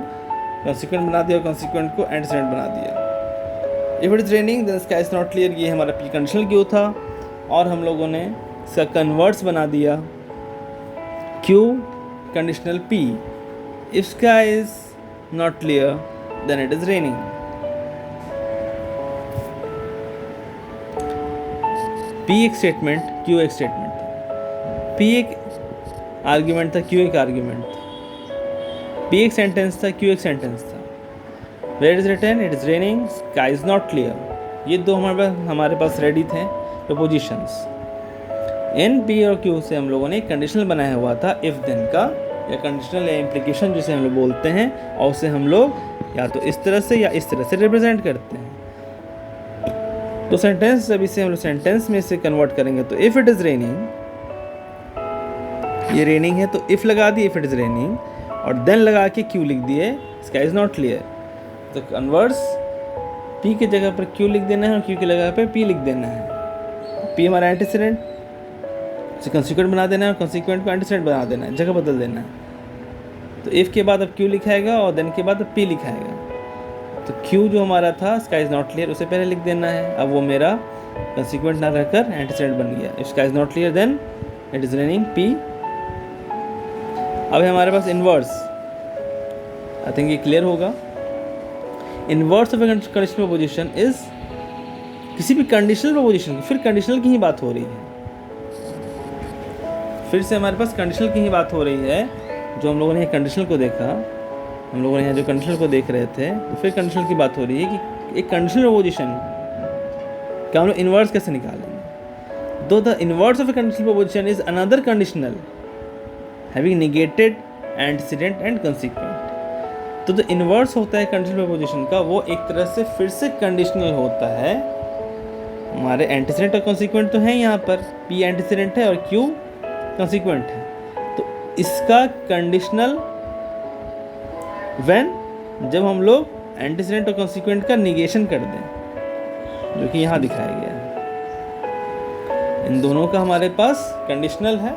कंसीक्वेंट बना दिया और कंसीक्वेंट को एंटीसीडेंट बना दिया। If it is raining then sky is not clear, ये हमारा P कंडीशनल Q था, और हम लोगों ने इसका कन्वर्स बना दिया Q conditional P। If sky is not clear, then it is raining। P एक स्टेटमेंट, Q एक स्टेटमेंट था। P एक आर्ग्यूमेंट था, Q एक आर्ग्यूमेंट था। P एक सेंटेंस था, Q एक सेंटेंस था। Where it is written, it is raining, sky is not clear। ये दो हमारे पास रेडी थे प्रपोजिशंस। इन P और Q से हम लोगों ने एक कंडीशनल बनाया हुआ था इफ़ देन का, या कंडीशनल या इम्प्लीकेशन जिसे हम लोग बोलते हैं, और उसे हम लोग या तो इस तरह से या इस तरह से रिप्रेजेंट करते हैं। तो सेंटेंस, जब इसे हम लोग सेंटेंस में से कन्वर्ट करेंगे तो इफ़ इट इज़ रेनिंग, ये रेनिंग है तो इफ़ लगा दिए इफ़ इट इज़ रेनिंग, और देन लगा के Q लिख दिए स्काई इज़ नॉट क्लियर। तो कन्वर्स P की जगह पर Q लिख देना है और Q की जगह पर P लिख देना है। P हमारा एंटीसीडेंट, इसे कंसीक्वेंट बना देना है और कंसीक्वेंट को एंटीसीडेंट बना देना है, जगह बदल देना है। तो इफ़ के बाद अब Q लिखाएगा और देन के बाद अब P लिखाएगा। तो Q जो हमारा था स्काई इज़ नॉट क्लियर, उसे पहले लिख देना है। अब वो मेरा कंसीक्वेंट ना रहकर एंटीसीडेंट बन गया। If sky is not clear then it is raining P। अब है हमारे पास इन्वर्स, आई थिंक ये क्लियर होगा। Inverse of a conditional proposition is, किसी भी कंडीशनल प्रपोजिशन की, फिर कंडीशनल की ही बात हो रही है, फिर से हमारे पास कंडीशनल की ही बात हो रही है। जो हम लोगों ने कंडीशनल को देखा, हम लोगों ने यहाँ जो कंडीशनल को देख रहे थे, तो फिर कंडीशनल की बात हो रही है कि एक कंडीशनल प्रपोजिशन का हम लोग इन्वर्स कैसे निकालेंगे। दो the inverse of a conditional proposition is another conditional having negated antecedent and consequent. तो जो इन्वर्स होता है कंडीशनल प्रपोजिशन का, वो एक तरह से फिर से कंडीशनल होता है। हमारे एंटीसीडेंट और कंसीक्वेंट तो हैं यहाँ पर, P एंटीसीडेंट है और Q कंसीक्वेंट है। तो इसका कंडीशनल व्हेन, जब हम लोग एंटीसीडेंट और कंसीक्वेंट का निगेशन कर दें, जो कि यहाँ दिखाया गया है। इन दोनों का हमारे पास कंडीशनल है,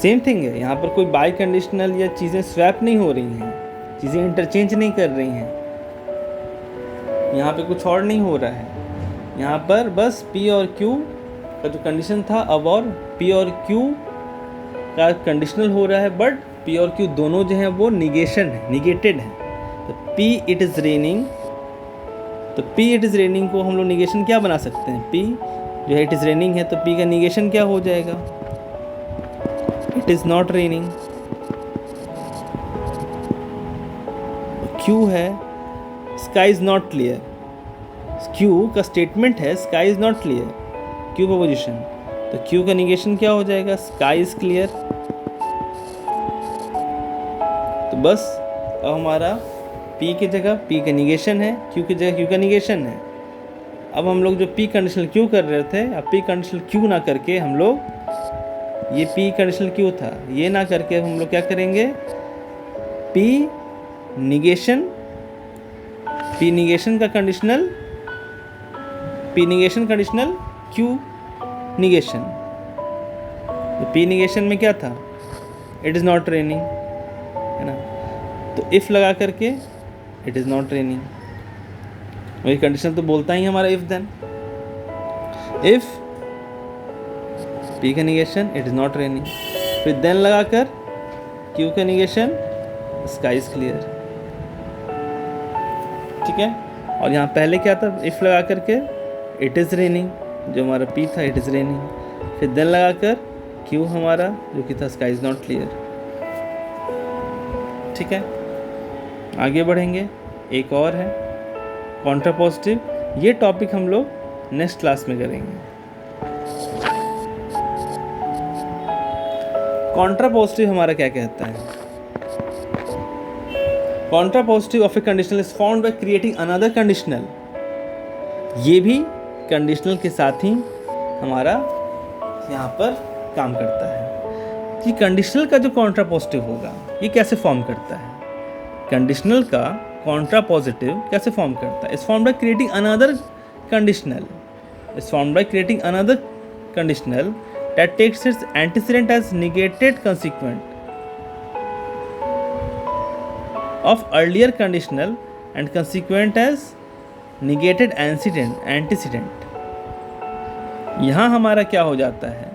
सेम थिंग है। यहाँ पर कोई बाई कंडीशनल या चीज़ें स्वैप नहीं हो रही हैं, चीज़ें इंटरचेंज नहीं कर रही हैं, यहाँ पे कुछ और नहीं हो रहा है। यहाँ पर बस P और Q का जो कंडीशन था अब और P और Q का कंडीशनल हो रहा है, बट P P और Q दोनों जो हैं वो निगेशन है, निगेटेड है। तो P इट इज़ रेनिंग, तो P इट इज़ रेनिंग को हम लोग निगेशन क्या बना सकते हैं? P जो है इट इज़ रेनिंग है, तो P का निगेशन क्या हो जाएगा? It is not raining. Q है sky is not clear, Q का स्टेटमेंट है sky is not clear, Q preposition, तो Q का निगेशन क्या हो जाएगा? Sky is clear. तो बस अब हमारा P की जगह P का निगेशन है, Q की जगह Q का निगेशन है। अब हम लोग जो P कंडीशनल Q कर रहे थे, अब P कंडीशनल Q ना करके हम लोग ये P कंडीशनल Q था, ये ना करके हम लोग क्या करेंगे? P निगेशन, P निगेशन का conditional, P negation conditional Q negation. तो P निगेशन में क्या था? इट इज़ नॉट रेनिंग, है ना। तो इफ़ लगा करके इट इज़ नॉट रेनिंग, वही कंडीशन तो बोलता ही हमारा इफ़ देन। इफ़ P का negation it is not raining, फिर देन लगाकर Q का निगेशन स्काई इज़ क्लियर, ठीक है। और यहाँ पहले क्या था? इफ़ लगा करके इट इज़ रेनिंग, जो हमारा P था इट इज़ रेनिंग, फिर देन लगाकर Q हमारा जो कि था स्काई इज़ नॉट क्लियर, ठीक है। आगे बढ़ेंगे, एक और है कॉन्ट्रापॉजिटिव, ये टॉपिक हम लोग नेक्स्ट क्लास में करेंगे। कॉन्ट्रापॉजिटिव हमारा क्या कहता है? Contrapositive of a conditional is found by creating another conditional. ये भी कंडीशनल के साथ ही हमारा यहाँ पर काम करता है कि कंडीशनल का जो कॉन्ट्रापॉजिटिव होगा ये कैसे फॉर्म करता है। कंडीशनल का कॉन्ट्रापॉजिटिव कैसे फॉर्म करता है? Is form by creating another conditional, is form by creating another conditional that takes its antecedent as negated consequent of earlier conditional and consequent as negated antecedent। यहाँ हमारा क्या हो जाता है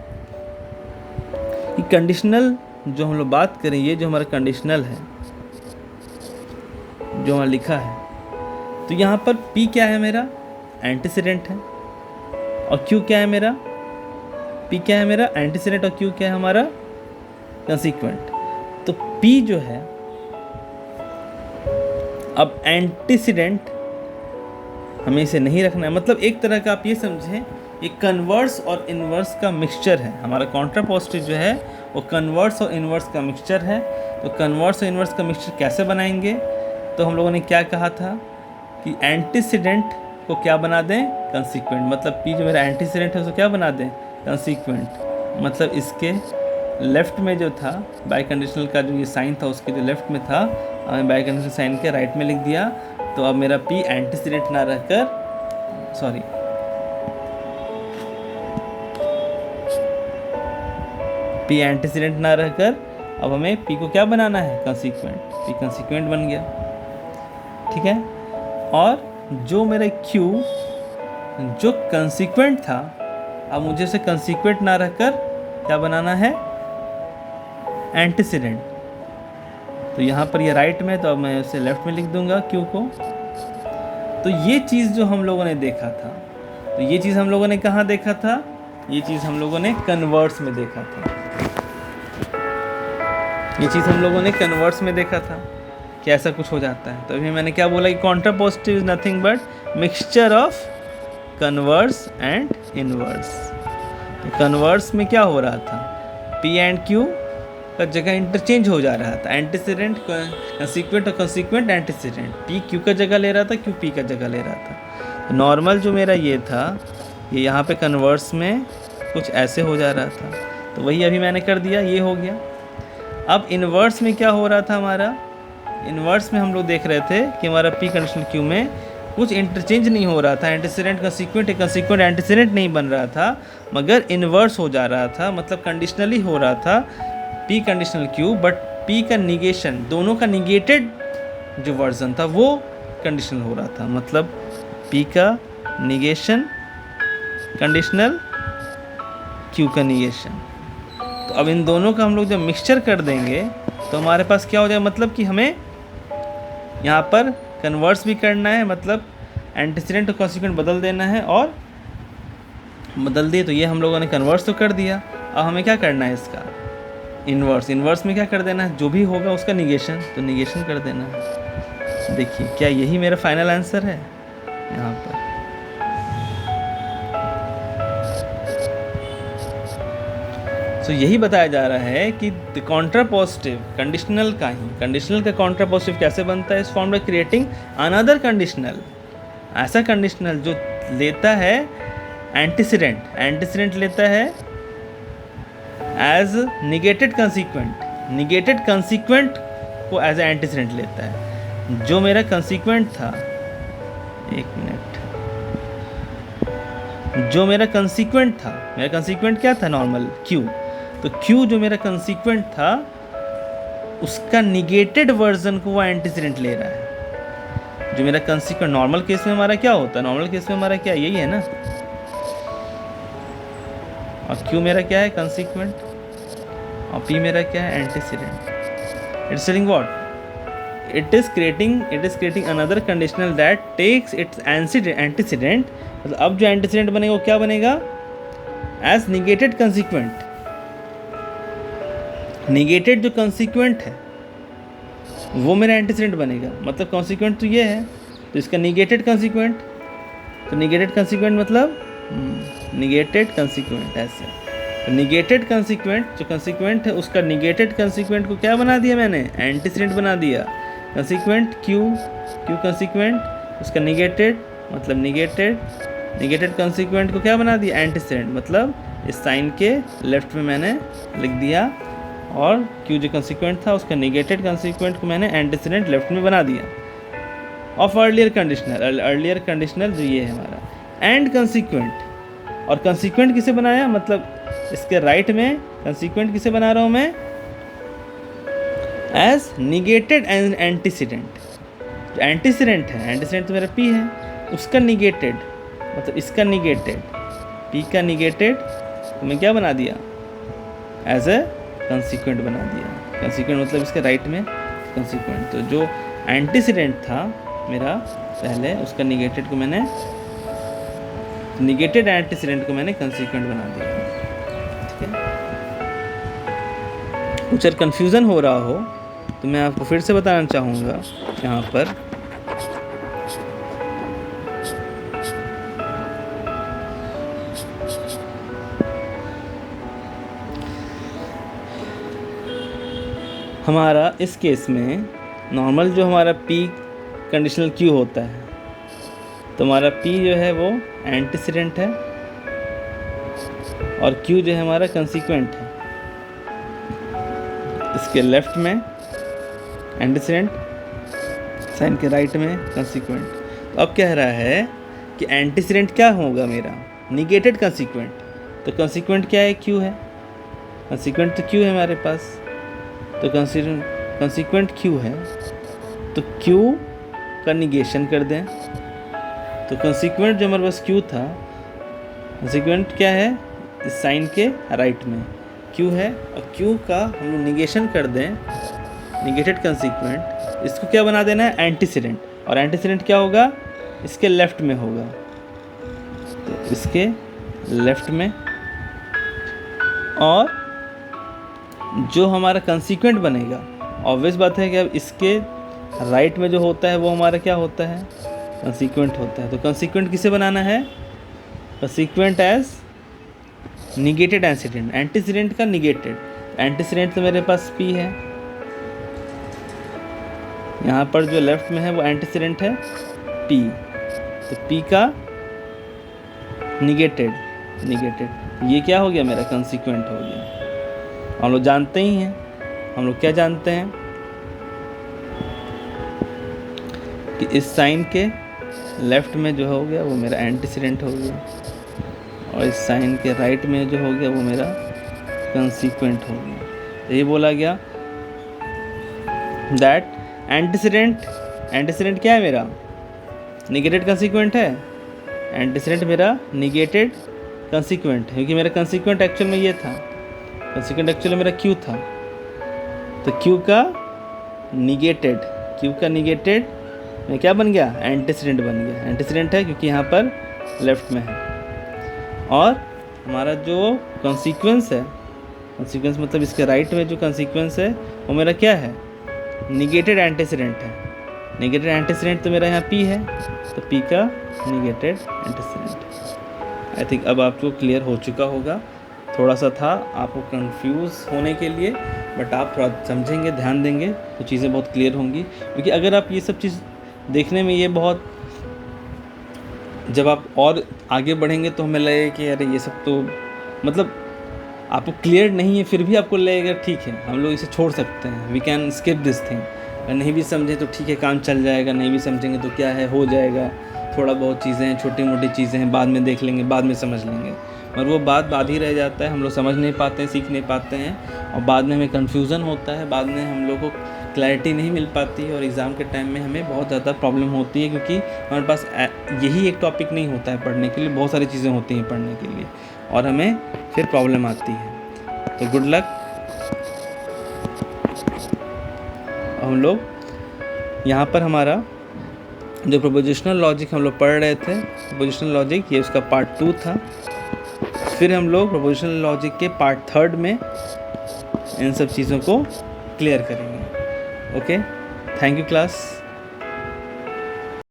कि कंडीशनल जो हम लोग बात करें, ये जो हमारा कंडीशनल है जो हमारा लिखा है, तो यहाँ पर P क्या है? मेरा एंटीसीडेंट है, और Q क्या है? मेरा P क्या है? मेरा एंटीसीडेंट, और Q क्या है? हमारा कंसीक्वेंट। तो P जो है, अब एंटीसीडेंट हमें इसे नहीं रखना है, मतलब एक तरह का आप ये समझें ये कन्वर्स और इन्वर्स का मिक्सचर है। हमारा कॉन्ट्रापॉजिटिव जो है वो कन्वर्स और इन्वर्स का मिक्सचर है। तो कन्वर्स और इन्वर्स का मिक्सचर कैसे बनाएंगे? तो हम लोगों ने क्या कहा था कि एंटीसीडेंट को क्या बना दें? कंसीक्वेंट। मतलब P जो मेरा एंटीसीडेंट है उसको क्या बना दें? कंसीक्वेंट। मतलब इसके लेफ़्ट में जो था बाई कंडीशनल का जो ये साइन था उसके जो लेफ़्ट में था, हमें बाई कंडीशनल साइन के राइट में लिख दिया। तो अब मेरा P एंटीसीडेंट ना रहकर, सॉरी, P एंटीसीडेंट ना रहकर अब हमें P को क्या बनाना है? कंसीक्वेंट। P कंसीक्वेंट बन गया, ठीक है। और जो मेरा Q जो कंसीक्वेंट था, अब मुझे उसे कंसीक्वेंट ना रहकर क्या बनाना है? एंटीसीडेंट। तो यहाँ पर ये राइट में, तो अब मैं उसे लेफ्ट में लिख दूंगा Q को। तो ये चीज़ जो हम लोगों ने देखा था, तो ये चीज़ हम लोगों ने कहाँ देखा था? ये चीज़ हम लोगों ने कन्वर्स में देखा था। ये चीज़ हम लोगों ने कन्वर्स में देखा था कि ऐसा कुछ हो जाता है। तो अभी मैंने क्या बोला कि contrapositive is nothing but mixture of converse and inverse. तो कन्वर्स में क्या हो रहा था? P एंड Q का जगह इंटरचेंज हो जा रहा था, एंटीसीडेंट कंसीक्वेंट और कंसीक्वेंट एंटीसीडेंट। P Q का जगह ले रहा था, Q P का जगह ले रहा था। तो नॉर्मल जो मेरा ये था, ये यहाँ पे कन्वर्स में कुछ ऐसे हो जा रहा था, तो वही अभी मैंने कर दिया, ये हो गया। अब इन्वर्स में क्या हो रहा था हमारा? इन्वर्स में हम लोग देख रहे थे कि हमारा P कंडीशनल Q में कुछ इंटरचेंज नहीं हो रहा था, एंटीसीडेंट कंसीक्वेंट कंसीक्वेंट एंटीसीडेंट नहीं बन रहा था, मगर इन्वर्स हो जा रहा था, मतलब कंडीशनली हो रहा था P conditional Q, but P का निगेशन, दोनों का निगेटेड जो वर्जन था वो कंडीशनल हो रहा था। मतलब P का निगेशन कंडीशनल, Q का निगेशन। तो अब इन दोनों का हम लोग जब मिक्सचर कर देंगे तो तो हमारे पास क्या हो जाएगा, मतलब कि हमें यहाँ पर कन्वर्स भी करना है, मतलब एंटीसीडेंट और कॉन्सिक्वेंट बदल देना है, और बदल दिए तो ये हम लोगों ने कन्वर्स तो कर दिया। अब हमें क्या करना है इसका इन्वर्स। इन्वर्स में क्या कर देना है, जो भी होगा उसका निगेशन, तो निगेशन कर देना है। देखिए क्या यही मेरा फाइनल आंसर है यहाँ पर। तो यही बताया जा रहा है कि द कॉन्ट्रापोजिटिव कंडीशनल का ही, कंडीशनल का कॉन्ट्रापोजिटिव कैसे बनता है, इस form by creating another conditional, ऐसा कंडीशनल जो लेता है एंटीसीडेंट, एंटीसीडेंट लेता है एज निगेटेड कंसीक्वेंट, निगेटेड कंसीक्वेंट को एज ए एंटीसीडेंट लेता है। जो मेरा कंसीक्वेंट था, एक मिनट, जो मेरा कंसीक्वेंट था, मेरा कंसीक्वेंट क्या था, नॉर्मल क्यू, तो क्यू जो मेरा कंसीक्वेंट था उसका निगेटेड वर्जन को वो एंटीसीडेंट ले रहा है। जो मेरा कंसीक्वेंट नॉर्मल केस में हमारा क्या होता है, नॉर्मल केस में हमारा क्या यही है ना, और क्यू मेरा क्या है कंसीक्वेंट, और पी मेरा क्या है antecedent. It's telling what, it is creating another conditional that takes its antecedent, मतलब अब जो एंटीसीडेंट बनेगा वो क्या बनेगा, एज निगेटेड कंसीक्वेंट। निगेटेड जो कंसीक्वेंट है वो मेरा एंटीसीडेंट बनेगा, मतलब कंसीक्वेंट तो ये है, तो इसका निगेटेड कंसीक्वेंट, तो निगेटेड कंसीक्वेंट मतलब निगेटेड कंसीक्वेंट ऐसे। तो निगेटेड कंसीक्वेंट जो कंसीक्वेंट है उसका निगेटेड कंसीक्वेंट को क्या बना दिया मैंने, एंटीसीडेंट बना दिया। कंसीक्वेंट क्यू, क्यू कंसीक्वेंट उसका निगेटेड, मतलब निगेटेड कंसीक्वेंट को क्या बना दिया, एंटीसीडेंट, मतलब इस साइन के लेफ्ट में मैंने लिख दिया, और क्यू जो कंसीक्वेंट था उसका निगेटेड कंसीक्वेंट को मैंने एंटीसीडेंट लेफ्ट में बना दिया। Of earlier conditional, earlier conditional जो ये है हमारा एंड कंसीक्वेंट, और कंसीक्वेंट किसे बनाया, मतलब इसके राइट में कंसीक्वेंट किसे बना रहा हूँ मैं, एज निगेटेड एंड एंटीसीडेंट। जो एंटीसीडेंट है, एंटीसीडेंट तो मेरा पी है, उसका निगेटेड, मतलब इसका निगेटेड, पी का निगेटेड तो मैं क्या बना दिया, एज ए कंसीक्वेंट बना दिया। कंसीक्वेंट मतलब इसके राइट में कंसीक्वेंट, तो जो एंटीसीडेंट था मेरा पहले उसका निगेटेड को मैंने, निगेटेड एंटीसीडेंट को मैंने कंसीक्वेंट बना दिया। ठीक है, कुछ अगर कन्फ्यूज़न हो रहा हो तो मैं आपको फिर से बताना चाहूँगा यहाँ पर, हमारा इस केस में नॉर्मल जो हमारा पी कंडीशनल क्यू होता है, तो हमारा पी जो है वो एंटीसीडेंट है और क्यू जो है हमारा कंसीक्वेंट है। इसके लेफ्ट में एंटीसीडेंट, साइन के राइट में कंसीक्वेंट। तो अब कह रहा है कि एंटीसीडेंट क्या होगा मेरा, निगेटेड कंसीक्वेंट, तो कंसीक्वेंट क्या है, क्यू है, कंसीक्वेंट तो क्यू है हमारे पास, तो कंसीक्वेंट क्यू है, तो क्यू का निगेशन कर दें। तो कंसीक्वेंट जो हमारे पास क्यू था, कंसीक्वेंट क्या है, इस साइन के राइट में क्यू है, और क्यू का हम लोग निगेशन कर दें, निगेटेड कंसीक्वेंट, इसको क्या बना देना है, एंटीसीडेंट, और एंटीसीडेंट क्या होगा, इसके लेफ्ट में होगा, तो इसके लेफ्ट में, और जो हमारा कंसीक्वेंट बनेगा, ऑब्वियस बात है कि अब इसके राइट में जो होता है वो हमारा क्या होता है, कंसीक्वेंट होता है। तो कंसीक्वेंट किसे बनाना है, कंसीक्वेंट एज निगेटेड एंटीसीडेंट, एंटीसीडेंट का निगेटेड, एंटीसीडेंट तो मेरे पास पी है, यहाँ पर जो लेफ्ट में है वो एंटीसीडेंट है पी, तो पी का निगेटेड, ये क्या हो गया, मेरा कंसीक्वेंट हो गया। हम लोग जानते ही हैं, हम लोग क्या जानते हैं कि इस साइन के लेफ्ट में जो हो गया वो मेरा एंटीसीडेंट हो गया, और इस साइन के राइट में जो हो गया वो मेरा कंसीक्वेंट हो गया। तो ये बोला गया दैट एंटीसीडेंट क्या है मेरा, निगेटेड कंसीक्वेंट है, एंटीसीडेंट मेरा निगेटेड कंसीक्वेंट है, क्योंकि मेरा कंसीक्वेंट एक्चुअल में ये था, कंसीक्वेंट एक्चुअली मेरा क्यू था, तो Q का निगेटेड में क्या बन गया, एंटीसीडेंट बन गया। एंटीसीडेंट है क्योंकि यहाँ पर लेफ्ट में है। और हमारा जो कॉन्सिक्वेंस है, कॉन्सिक्वेंस मतलब इसके राइट में जो कॉन्सिक्वेंस है वो मेरा क्या है, निगेटेड एंटीसीडेंट है। निगेटेड एंटीसीडेंट तो मेरा यहाँ P है, तो P का निगेटेड एंटीसीडेंट। आई थिंक अब आपको क्लियर हो चुका होगा। थोड़ा सा था आपको कंफ्यूज होने के लिए, बट आप थोड़ा समझेंगे, ध्यान देंगे तो चीज़ें बहुत क्लियर होंगी। क्योंकि अगर आप ये सब चीज़ देखने में ये बहुत, जब आप और आगे बढ़ेंगे तो हमें लगेगा कि अरे ये सब तो मतलब आपको क्लियर नहीं है, फिर भी आपको लगेगा ठीक है हम लोग इसे छोड़ सकते हैं, we can skip this thing. अगर नहीं भी समझे तो ठीक है, काम चल जाएगा। नहीं भी समझेंगे तो क्या है, हो जाएगा। थोड़ा बहुत चीज़ें हैं, छोटी मोटी चीज़ें हैं, बाद में देख लेंगे, बाद में समझ लेंगे। और वो बाद ही रह जाता है, हम लोग समझ नहीं पाते हैं, सीख नहीं पाते हैं, और बाद में हमें कन्फ्यूज़न होता है, बाद में हम लोग को क्लैरिटी नहीं मिल पाती है, और एग्ज़ाम के टाइम में हमें बहुत ज़्यादा प्रॉब्लम होती है। क्योंकि हमारे पास यही एक टॉपिक नहीं होता है पढ़ने के लिए, बहुत सारी चीज़ें होती हैं पढ़ने के लिए, और हमें फिर प्रॉब्लम आती है। तो गुड लक। हम लोग यहाँ पर हमारा जो प्रोपोजिशनल लॉजिक हम लोग पढ़ रहे थे, प्रोपोजिशनल लॉजिक ये उसका पार्ट 2 था। फिर हम लोग प्रोपोजिशनल लॉजिक के पार्ट 3 में इन सब चीज़ों को क्लियर करेंगे। Okay, thank you class.